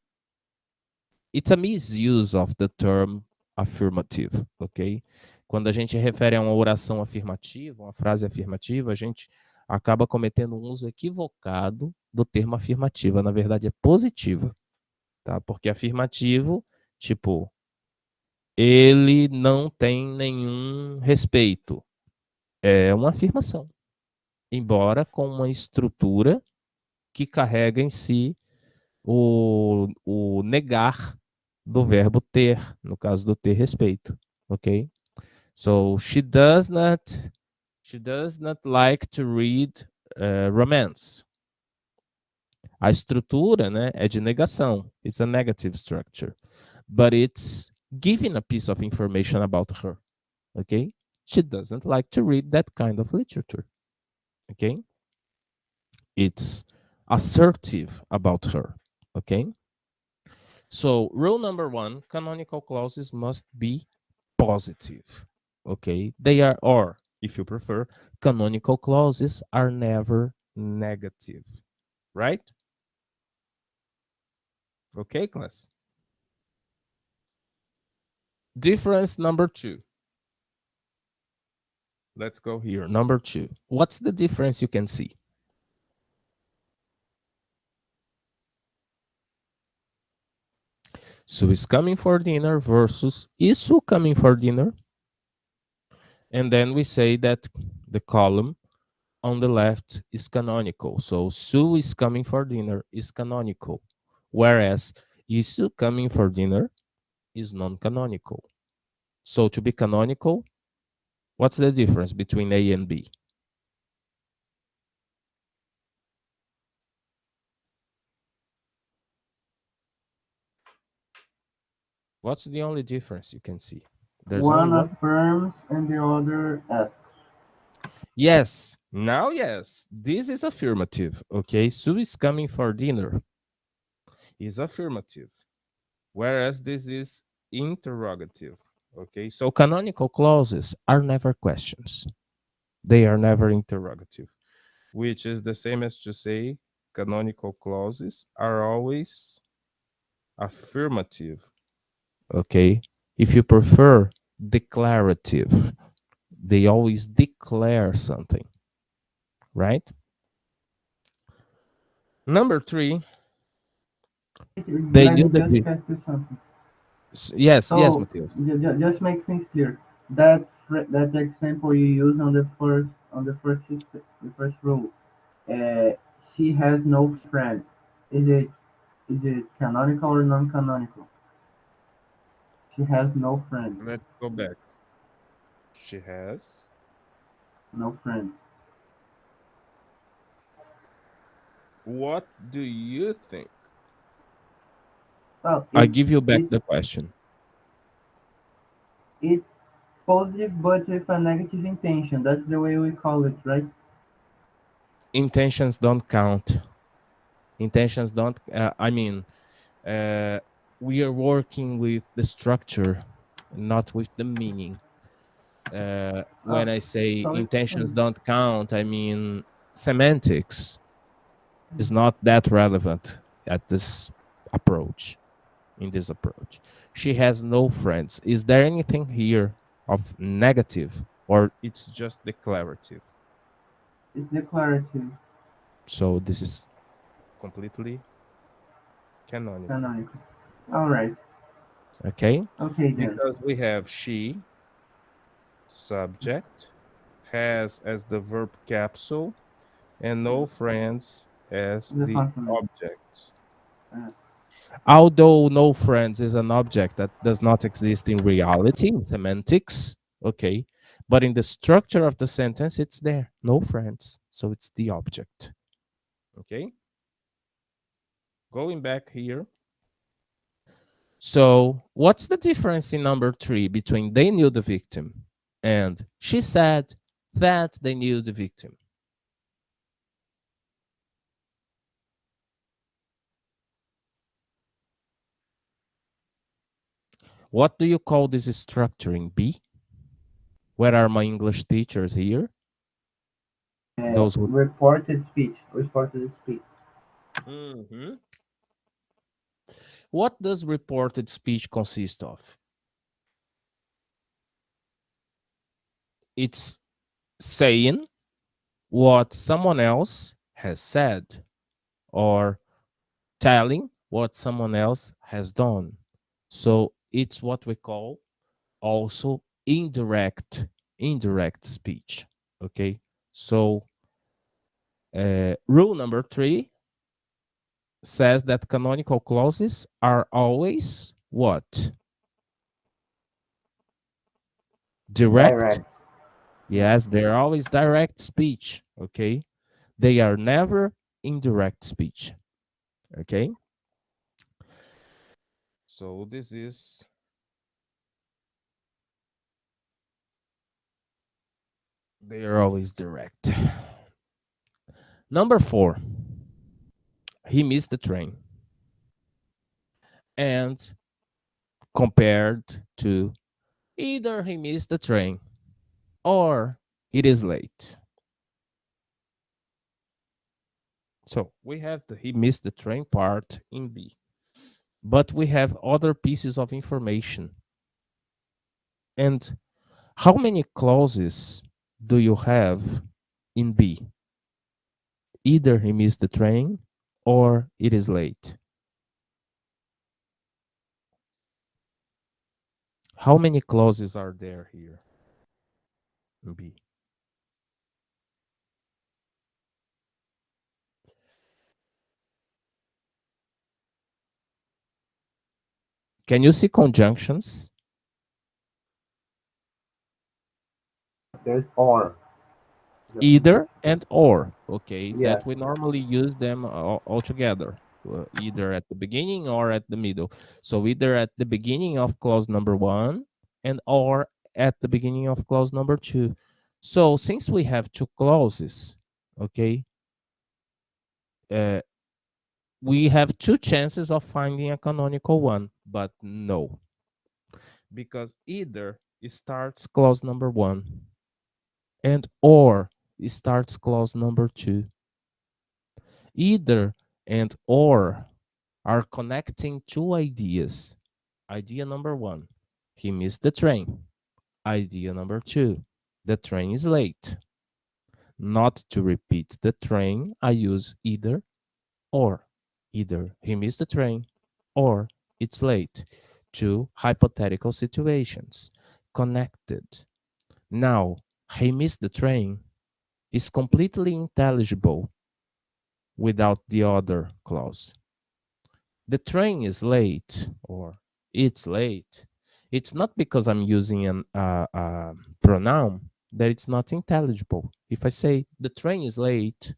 it's a misuse of the term affirmative, ok? Quando a gente refere a uma oração afirmativa, uma frase afirmativa, a gente acaba cometendo um uso equivocado do termo afirmativa. Na verdade, é positiva, tá? Porque afirmativo, tipo, ele não tem nenhum respeito. É uma afirmação, embora com uma estrutura que carrega em si o negar do verbo ter, no caso do ter respeito, ok? So she does not like to read romance. A estrutura, né, é de negação. It's a negative structure, but it's giving a piece of information about her, okay? She doesn't like to read that kind of literature, okay? It's assertive about her, okay? So rule number one, canonical clauses must be positive, okay? They are, or if you prefer, canonical clauses are never negative, right? Okay, class? Difference number two. Let's go here. Number two. What's the difference you can see? So is coming for dinner versus is Sue coming for dinner? And then we say that the column on the left is canonical. So Sue is coming for dinner is canonical. Whereas is Sue coming for dinner is non-canonical. So to be canonical, what's the difference between A and B? What's the only difference you can see? There's only One one. affirms and the other asks. Yes. Now, yes. This is affirmative. Okay. Sue is coming for dinner is affirmative. Whereas this is interrogative. Okay. So canonical clauses are never questions. They are never interrogative, which is the same as to say canonical clauses are always affirmative. Okay. If you prefer declarative, they always declare something, right? Number three, they Let knew me the just ask you something. yes, yes, So Matheus. just make things clear. That example you use on the first the first rule. Uh, she has no friends. Is it canonical or non-canonical? She has no friends. Let's go back. She has. No friends. What do you think? Well, I give you back the question. it's positive but with a negative intention. That's the way we call it, right? Intentions don't count. Intentions don't. Uh, we are working with the structure, not with the meaning. Uh, When I say so intentions don't count, I mean semantics is not that relevant at this approach. In this approach, she has no friends. Is there anything here of negative, or it's just declarative? it's declarative, So this is completely canonical. canonical. All right. Okay, Okay then. because we have she, subject, has as the verb capsule, and no friends as The the complement. objects. Uh, Although no friends is an object that does not exist in reality, in semantics, okay, but in the structure of the sentence, it's there, no friends, so it's the object, okay? Going back here. So what's the difference in number three between they knew the victim and she said that they knew the victim? What do you call this structuring, B? Where are my English teachers here? Those who reported speech. Reported speech. Mhm. What does reported speech consist of? It's saying what someone else has said or telling what someone else has done. So it's what we call also indirect speech. Okay. So rule number 3 says that canonical clauses are always what? Direct. Direct. Yeah. Yes, they're always direct speech. Okay. They are never indirect speech. Okay. So this is they are always direct. Number 4, he missed the train. And compared to either he missed the train or it is late. So we have the he missed the train part in B, but we have other pieces of information. And how many clauses do you have in B? Either he missed the train or it is late. How many clauses are there here in B? Can you see conjunctions? There's or. Either and or, okay, Yeah. that we normally use them all together, either at the beginning or at the middle. So either at the beginning of clause number 1 and or at the beginning of clause number 2. So since we have two clauses, okay, uh, we have two chances of finding a canonical one, but no, because either it starts clause number 1 and or it starts clause number 2. Either and or are connecting two ideas. Idea number 1, he missed the train. Idea number 2, the train is late. Not to repeat the train, I use either or. Either he missed the train or it's late. Two hypothetical situations connected. Now, he missed the train is completely intelligible without the other clause. The train is late or it's late. It's not because I'm using a pronoun that it's not intelligible. If I say the train is late,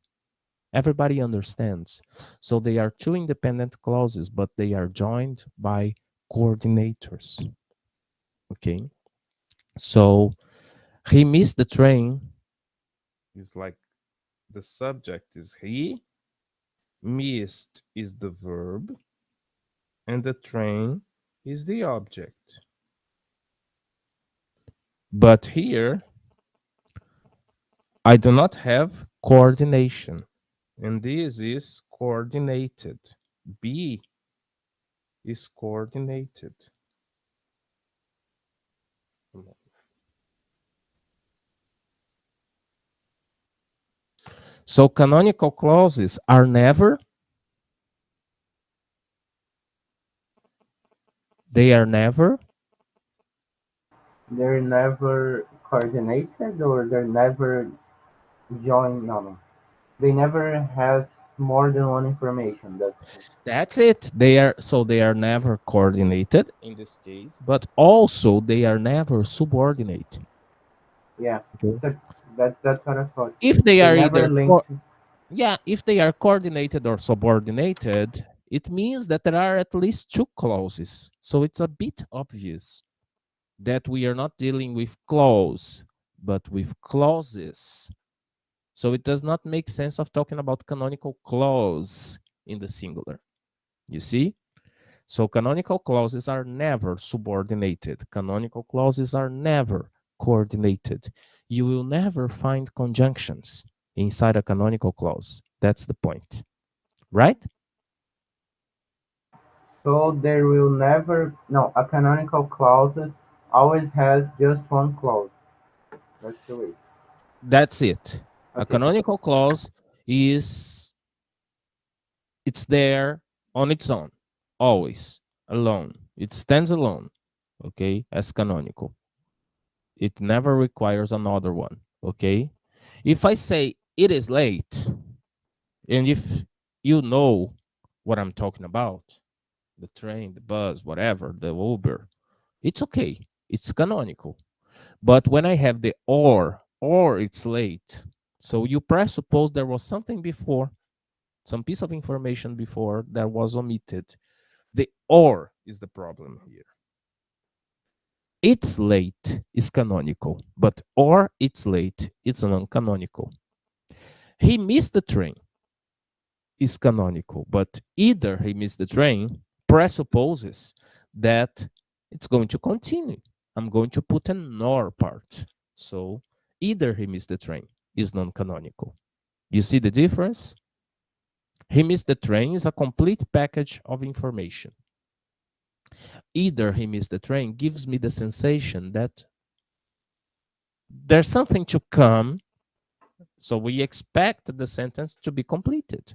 everybody understands. So they are two independent clauses, but they are joined by coordinators. Okay. So he missed the train is like the subject is he, missed is the verb, and the train is the object. But here, I do not have coordination, and this is coordinated. B is coordinated. So canonical clauses are never, they are never, They're never coordinated or they're never joined. No, no. They never have more than one information. that's it. They are never coordinated in this case, but also they are never subordinate. Yeah. Okay. That, that's what I thought. If they They are never either link. yeah, if they are coordinated or subordinated, it means that there are at least two clauses. So it's a bit obvious that we are not dealing with clause, but with clauses. So it does not make sense of talking about canonical clause in the singular. You see? So canonical clauses are never subordinated. Canonical clauses are never coordinated. You will never find conjunctions inside a canonical clause. That's the point, right? So there will never no a canonical clause always has just one clause. That's the way. That's it. A Okay. canonical clause is it's there on its own, always alone. It stands alone, okay, as canonical. It never requires another one, okay? If I say it is late, and if you know what I'm talking about, the train, the bus, whatever, the Uber, it's okay. It's canonical. But when I have the or it's late, so you presuppose there was something before, some piece of information before that was omitted. The or is the problem here. It's late is canonical, but or it's late, it's non-canonical. He missed the train is canonical, but either he missed the train presupposes that it's going to continue. I'm going to put an or part. So either he missed the train is non-canonical. You see the difference? He missed the train is a complete package of information. Either he missed the train gives me the sensation that there's something to come, so we expect the sentence to be completed.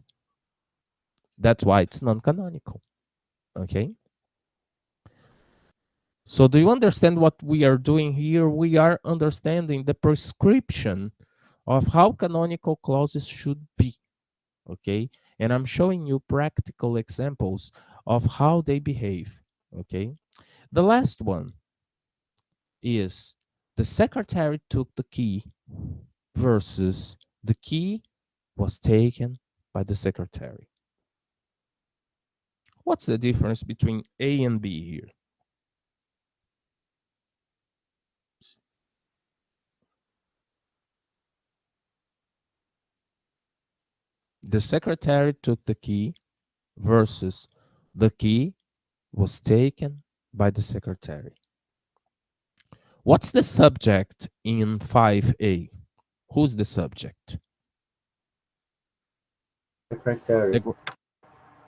That's why it's non-canonical. Okay? So do you understand what we are doing here? We are understanding the prescription of how canonical clauses should be. Okay? And I'm showing you practical examples of how they behave. Okay? The last one is the secretary took the key versus the key was taken by the secretary. What's the difference between A and B here? The secretary took the key versus the key was taken by the secretary. What's the subject in 5A? Who's the subject? Secretary. The,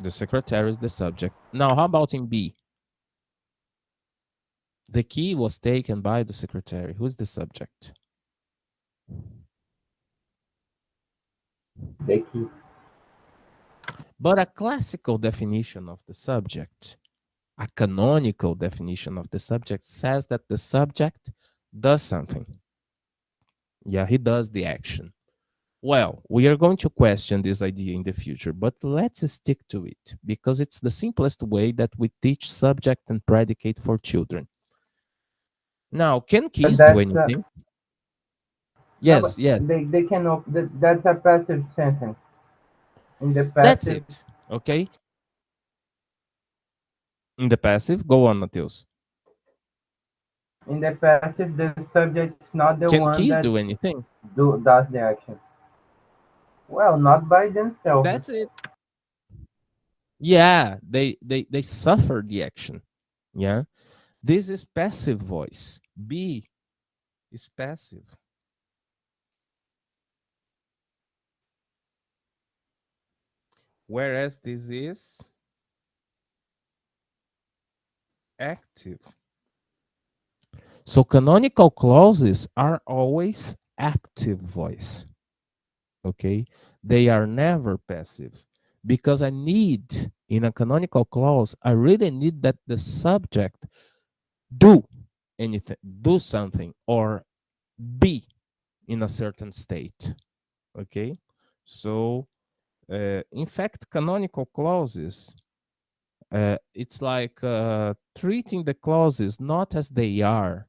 the secretary is the subject. Now, how about in B? The key was taken by the secretary. Who's the subject? The key. But a classical definition of the subject, a canonical definition of the subject says that the subject does something. Yeah, he does the action. Well, we are going to question this idea in the future, but let's stick to it because it's the simplest way that we teach subject and predicate for children. Now, can But keys do that's anything? no, but Yes, yes. they cannot. That's a passive sentence. In the That's passive, it. Okay. In the passive, go on, Mateus. the subject is not the Can one keys that do anything? does the action. Well, not by themselves. That's it. Yeah, they suffer the action. Yeah. This is passive voice. B is passive. Whereas this is active. So canonical clauses are always active voice. Okay? They are never passive because I need in a canonical clause, I really need that the subject do anything, do something or be in a certain state. Okay? So in fact, canonical clauses, it's like treating the clauses not as they are,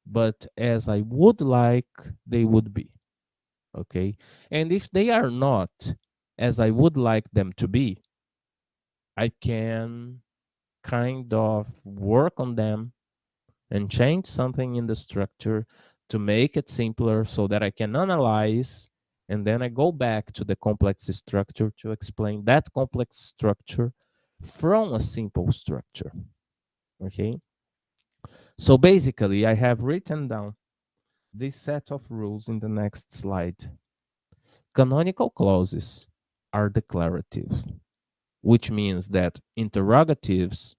but as I would like they would be. Okay. And if they are not as I would like them to be, I can kind of work on them and change something in the structure to make it simpler so that I can analyze and then I go back to the complex structure to explain that complex structure from a simple structure. Okay. So basically, I have written down this set of rules in the next slide. Canonical clauses are declarative. which means that interrogatives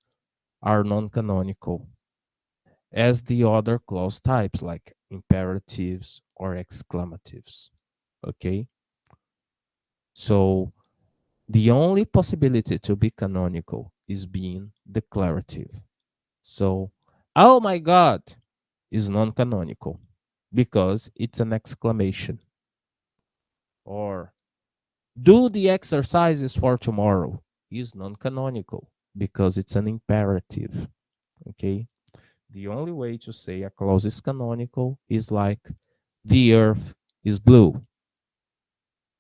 are non-canonical, as the other clause types like imperatives or exclamatives. Okay? So the only possibility to be canonical is being declarative. So, oh my God is non canonical because it's an exclamation. Or do the exercises for tomorrow is non canonical because it's an imperative. Okay. The only way to say a clause is canonical is like the earth is blue.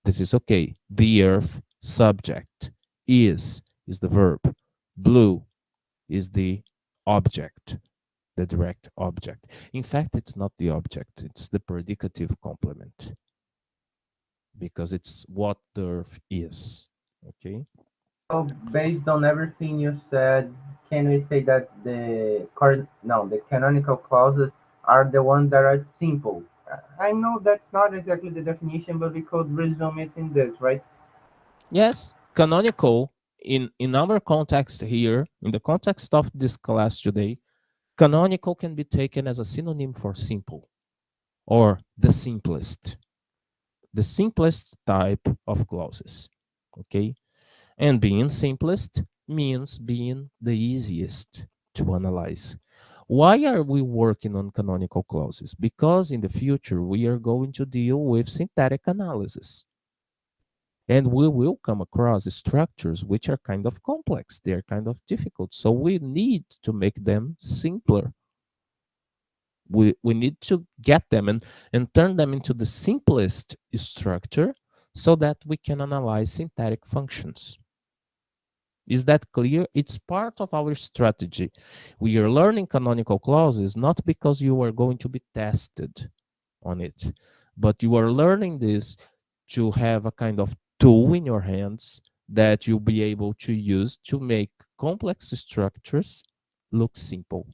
This is okay. The earth subject is the verb. Blue is the object, the direct object. In fact, it's not the object, it's the predicative complement because it's what the earth is. Okay? So based on everything you said, can we say that the canonical clauses are the ones that are simple? I know that's not exactly the definition, but we could resume it in this, right? Yes, canonical in our context here, in the context of this class today, canonical can be taken as a synonym for simple or the simplest type of clauses. Okay? And being simplest means being the easiest to analyze. Why are we working on canonical clauses? Because in the future, we are going to deal with synthetic analysis. And we will come across structures which are kind of complex, they're kind of difficult. So we need to make them simpler. We need to get them and turn them into the simplest structure so that we can analyze synthetic functions. Is that clear? It's part of our strategy. We are learning canonical clauses not because you are going to be tested on it, but you are learning this to have a kind of tool in your hands that you'll be able to use to make complex structures look simple.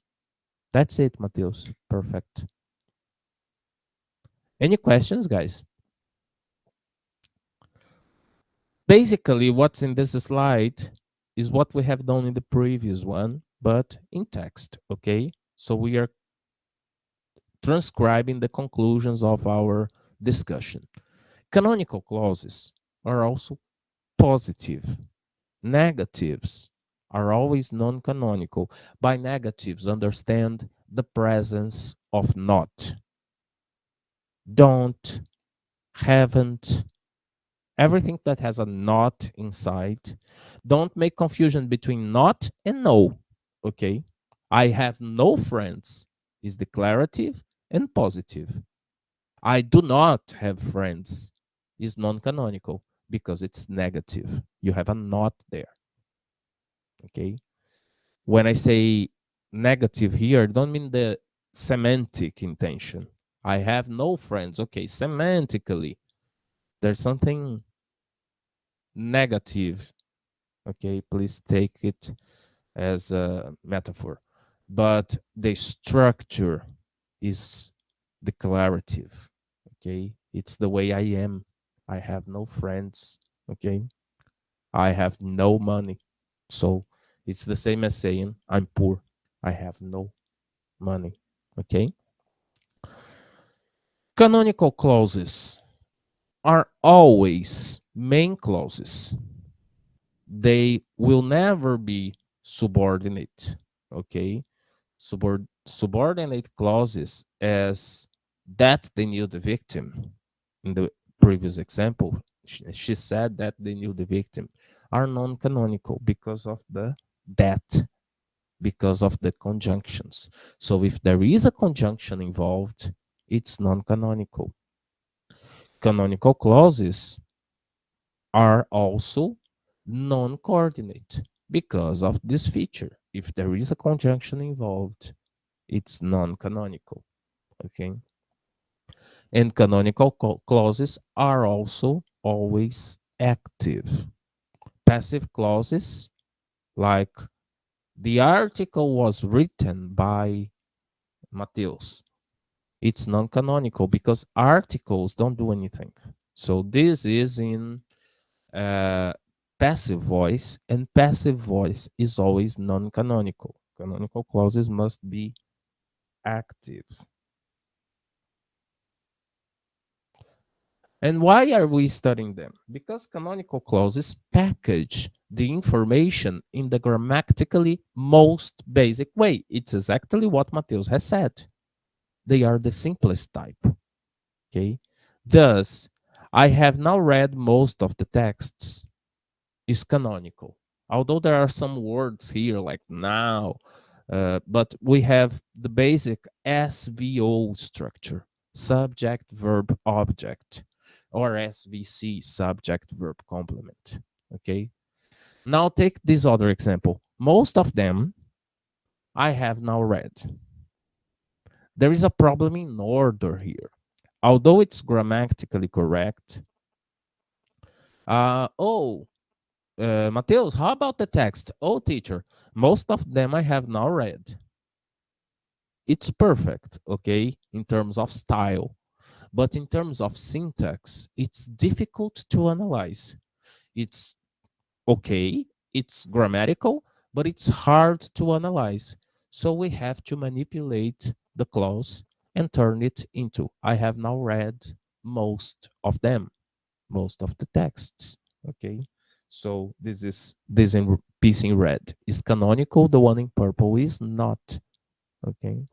That's it, Mateus. Perfect. Any questions, guys? Basically, what's in this slide is what we have done in the previous one, but in text, okay? So we are transcribing the conclusions of our discussion. Canonical clauses are also positive. Negatives are always non-canonical. By negatives, understand the presence of not, don't, haven't, everything that has a not inside. Don't make confusion between not and no. Okay? I have no friends is declarative and positive. I do not have friends is non-canonical because it's negative. You have a not there. Okay? When I say negative here, I don't mean the semantic intention. I have no friends. Okay, semantically, there's something negative. Okay, please take it as a metaphor. But the structure is declarative. Okay, it's the way I am. I have no friends. Okay, I have no money. So it's the same as saying I'm poor. I have no money. Okay, canonical clauses are always main clauses. They will never be subordinate. Okay, subordinate clauses as that they knew the victim. In the previous example, she said that they knew the victim are non-canonical because of the that, because of the conjunctions. So if there is a conjunction involved, it's non-canonical. Canonical clauses are also non-coordinate because of this feature. If there is a conjunction involved, it's non-canonical. Okay. And canonical clauses are also always active. Passive clauses, like the article was written by Mateus, it's non-canonical because articles don't do anything. So this is in passive voice, and passive voice is always non-canonical. Canonical clauses must be active. And why are we studying them? Because canonical clauses package the information in the grammatically most basic way. It's exactly what Mateus has said. They are the simplest type. Okay. Thus, I have now read most of the texts is canonical. Although there are some words here like now, but we have the basic SVO structure, subject, verb, object, or SVC, subject, verb, complement. Okay. Now take this other example. Most of them I have now read. There is a problem in order here. Although it's grammatically correct, Mateus, how about the text? Oh, teacher, most of them I have now read. It's perfect, okay, in terms of style, but in terms of syntax, it's difficult to analyze. It's okay, it's grammatical, but it's hard to analyze. So we have to manipulate the clause and turn it into I have now read most of them, most of the texts. Okay. So this in piece in red is canonical, the one in purple is not. Okay.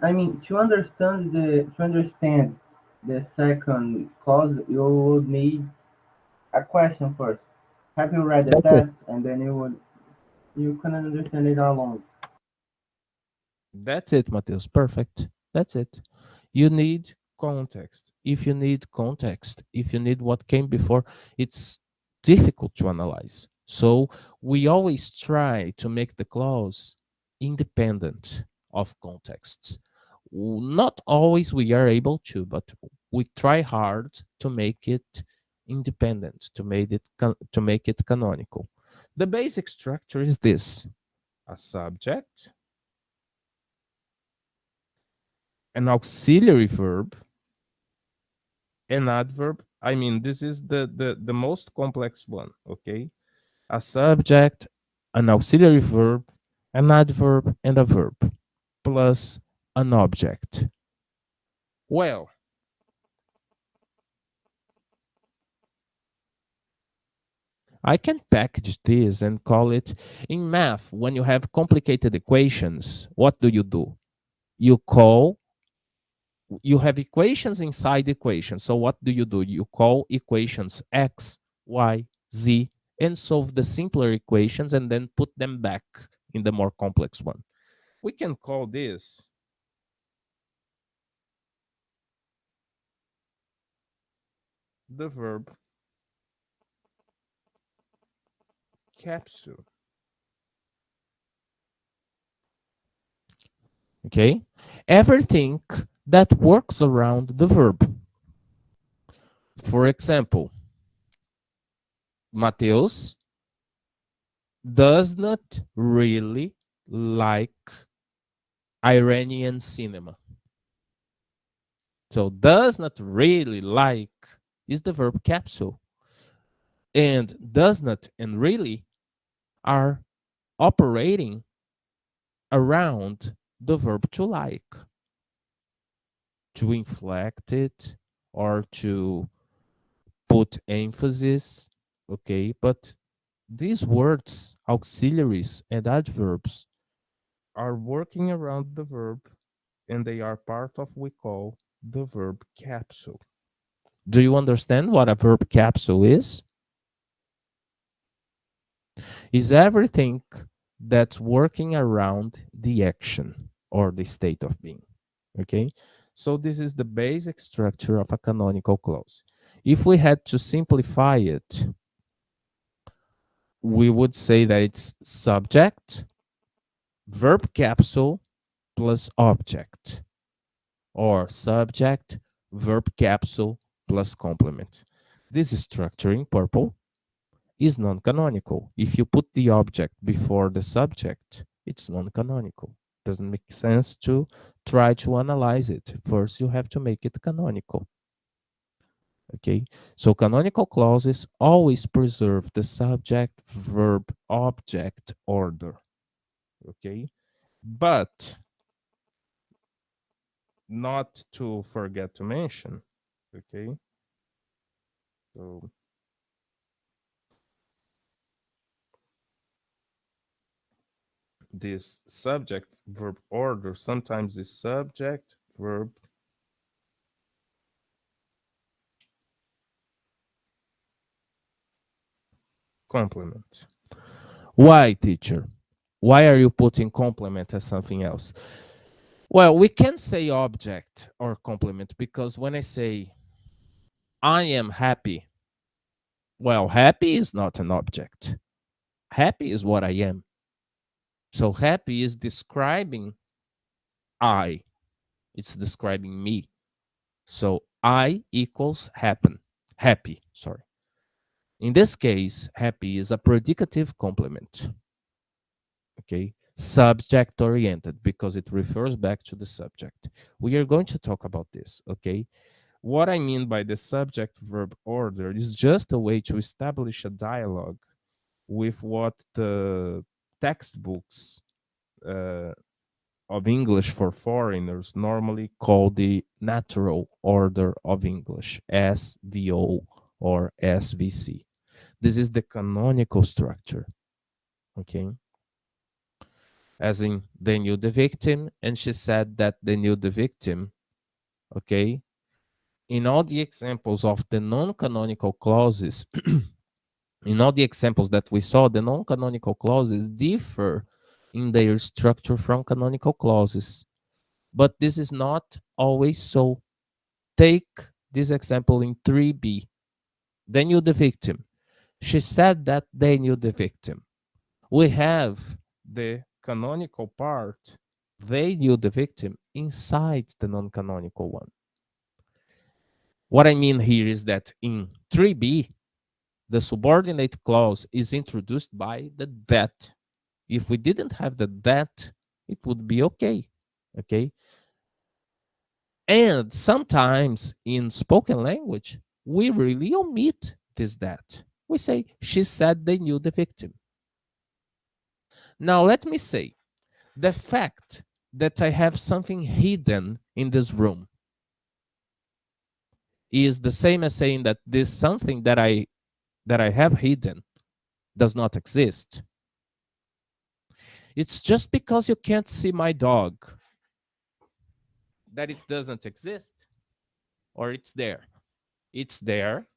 I mean, to understand the second clause, you would need a question first. Have you read the That's it. text, and then you can understand it alone. That's it, Mateus. Perfect. That's it. You need context. If you need context, if you need what came before, it's difficult to analyze. So we always try to make the clause independent of contexts. Not always we are able to, but we try hard to make it independent, to make it canonical. The basic structure is this: a subject, an auxiliary verb, an adverb. I mean, this is the most complex one, okay? A subject, an auxiliary verb, an adverb, and a verb, plus an object. Well, I can package this and call it in math. When you have complicated equations, what do? You call you have equations inside equations. So what do? You call equations x, y, z, and solve the simpler equations and then put them back in the more complex one. We can call this the verb capsule. Okay? Everything that works around the verb. For example, Mateus does not really like Iranian cinema. So does not really like is the verb capsule. And does not and really are operating around the verb to like, to inflect it or to put emphasis. Okay, but these words, auxiliaries and adverbs, are working around the verb and they are part of what we call the verb capsule. Do you understand what a verb capsule is? Is everything that's working around the action or the state of being. Okay, so this is the basic structure of a canonical clause. If we had to simplify it, we would say that it's subject, verb capsule plus object, or subject, verb capsule plus complement. This structure in purple is non-canonical. If you put the object before the subject, it's non-canonical. Doesn't make sense to try to analyze it. First, you have to make it canonical. Okay, so canonical clauses always preserve the subject, verb, object order. Okay, but not to forget to mention. Okay, so this subject verb order sometimes is subject verb complement. Why, teacher? Why are you putting complement as something else? Well, we can say object or complement because when I say I am happy, well, happy is not an object. Happy is what I am. So happy is describing I. It's describing me. So I equals happen. Happy, sorry. In this case, happy is a predicative complement. Okay? Subject oriented because it refers back to the subject. We are going to talk about this, okay? What I mean by the subject verb order is just a way to establish a dialogue with what the textbooks uh, of English for foreigners normally call the natural order of English, SVO or SVC. This is the canonical structure, okay? As in, they knew the victim, and she said that they knew the victim, okay? In all the examples of the non-canonical clauses, in all the examples that we saw, the non-canonical clauses differ in their structure from canonical clauses. But this is not always so. Take this example in 3b. They knew the victim. She said that they knew the victim. We have the canonical part, they knew the victim, inside the non-canonical one. What I mean here is that in 3b, the subordinate clause is introduced by the that. If we didn't have the that, it would be okay. Okay. And sometimes in spoken language, we really omit this that. We say, she said they knew the victim. Now, let me say, the fact that I have something hidden in this room is the same as saying that this something that I have hidden does not exist. It's just because you can't see my dog that it doesn't exist, or it's there. It's there,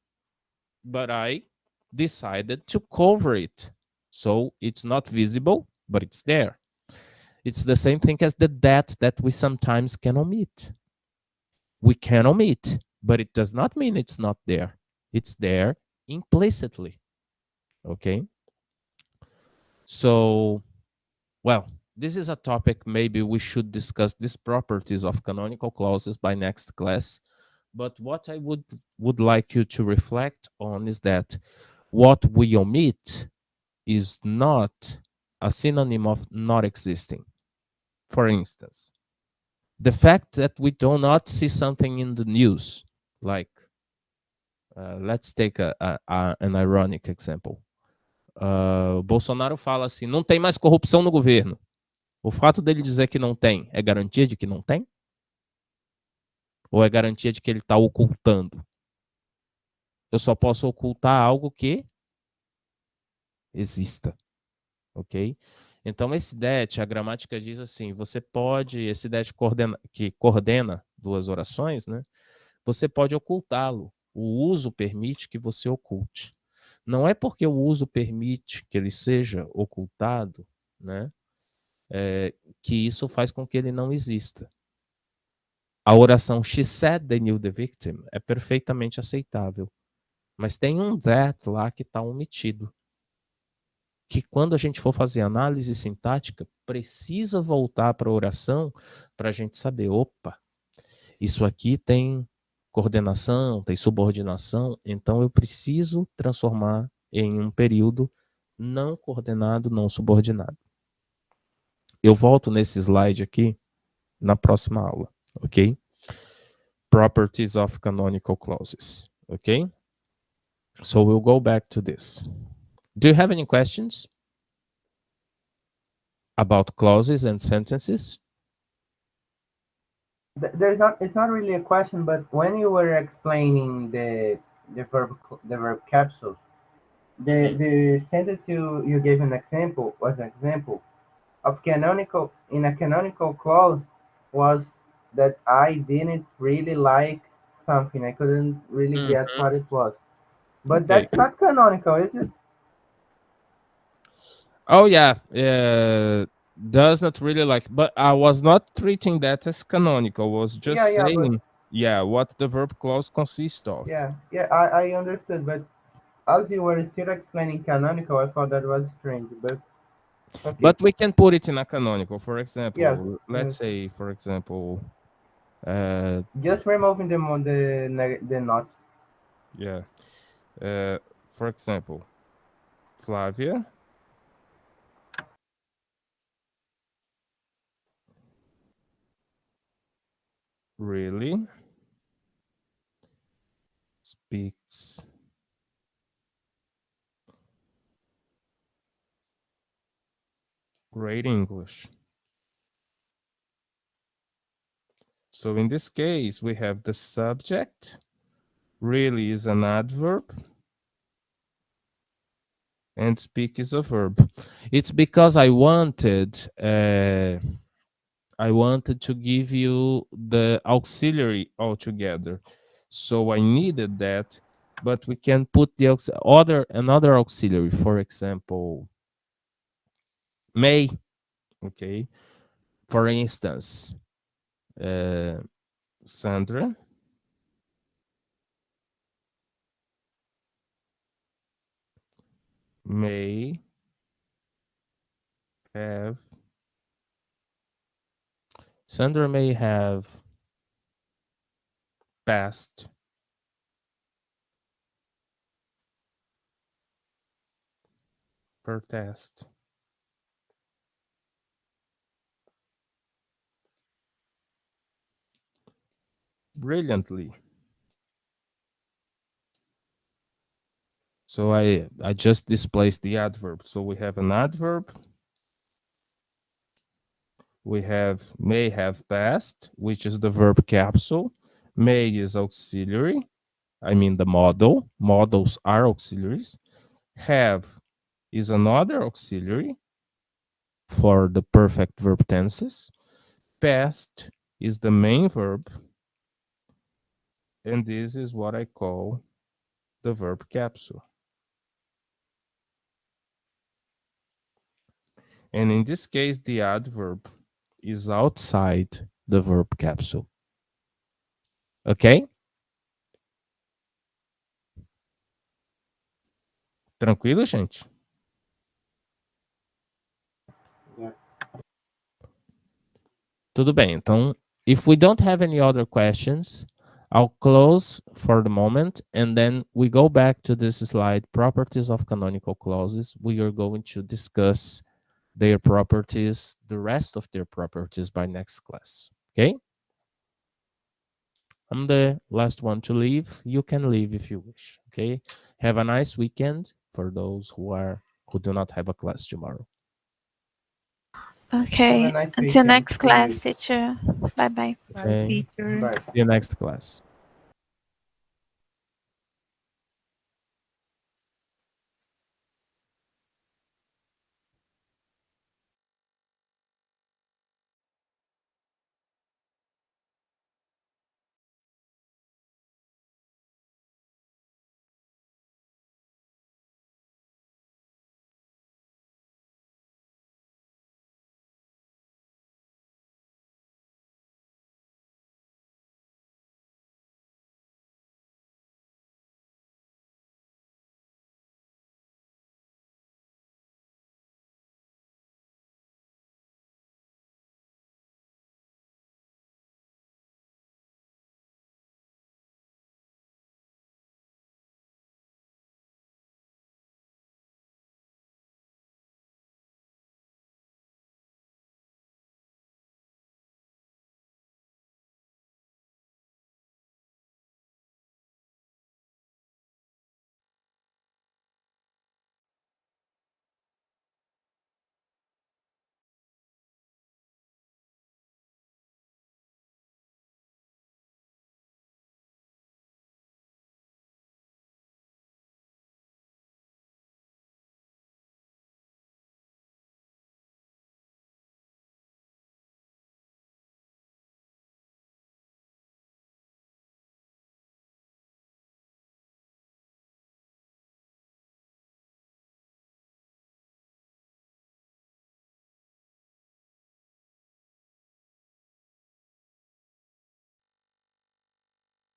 but I decided to cover it. So it's not visible, but it's there. It's the same thing as the that we sometimes can omit. We can omit, but it does not mean it's not there. It's there implicitly. Okay? So, well, this is a topic maybe we should discuss these properties of canonical clauses by next class. But what I would like you to reflect on is that what we omit is not a synonym of not existing. For instance, the fact that we do not see something in the news, like let's take an ironic example. Bolsonaro fala assim, não tem mais corrupção no governo. O fato dele dizer que não tem é garantia de que não tem? Ou é garantia de que ele está ocultando? Eu só posso ocultar algo que exista, ok? Então, esse det, a gramática diz assim, você pode, esse det que coordena duas orações, né? Você pode ocultá-lo. O uso permite que você oculte. Não é porque o uso permite que ele seja ocultado, né? Que isso faz com que ele não exista. A oração she said they knew the victim é perfeitamente aceitável. Mas tem um that lá que está omitido. Que quando a gente for fazer análise sintática, precisa voltar para a oração para a gente saber, opa, isso aqui tem coordenação, tem subordinação, então eu preciso transformar em um período não coordenado, não subordinado. Eu volto nesse slide aqui na próxima aula, ok? Properties of canonical clauses. Okay, so we'll go back to this. Do you have any questions about clauses and sentences? There's not. It's not really a question, but when you were explaining the verb capsules, the sentence you gave an example was an example of canonical in a canonical clause was that I didn't really like something. I couldn't really get Mhm. what it was. But Okay. that's not canonical, is it? Oh yeah, does not really like, but I was not treating that as canonical. I was Yeah, just yeah, but saying, yeah, what the verb clause consists of. yeah, I understood. But as you were still explaining canonical, I thought that was strange. But okay, But we can put it in a canonical. For yes, example, let's yes. say, for example, uh, Just removing the knots. yeah, uh, for example, Flavia really speaks great English. So in this case, we have the subject really is an adverb and speak is a verb. It's because I wanted to give you the auxiliary altogether. So I needed that, but we can put the other another auxiliary, for example, may, okay? For instance, uh, Sandra may have Sandra may have passed her test brilliantly. So I just displaced the adverb. So we have an adverb, we have may have passed, which is the verb capsule. May is auxiliary, I mean the model. Models are auxiliaries. Have is another auxiliary for the perfect verb tenses. Past is the main verb, and this is what I call the verb capsule. And in this case, the adverb is outside the verb capsule. Ok? Tranquilo, gente? Yeah. Tudo bem. Então, if we don't have any other questions, I'll close for the moment and then we go back to this slide, properties of canonical clauses. We are going to discuss their properties, the rest of their properties by next class. Okay? I'm the last one to leave. You can leave if you wish. Okay? Have a nice weekend for those who do not have a class tomorrow. Have a Okay. nice Until weekend. next See you. class, teacher. Bye bye. Bye, Okay? teacher. Bye. See you next class.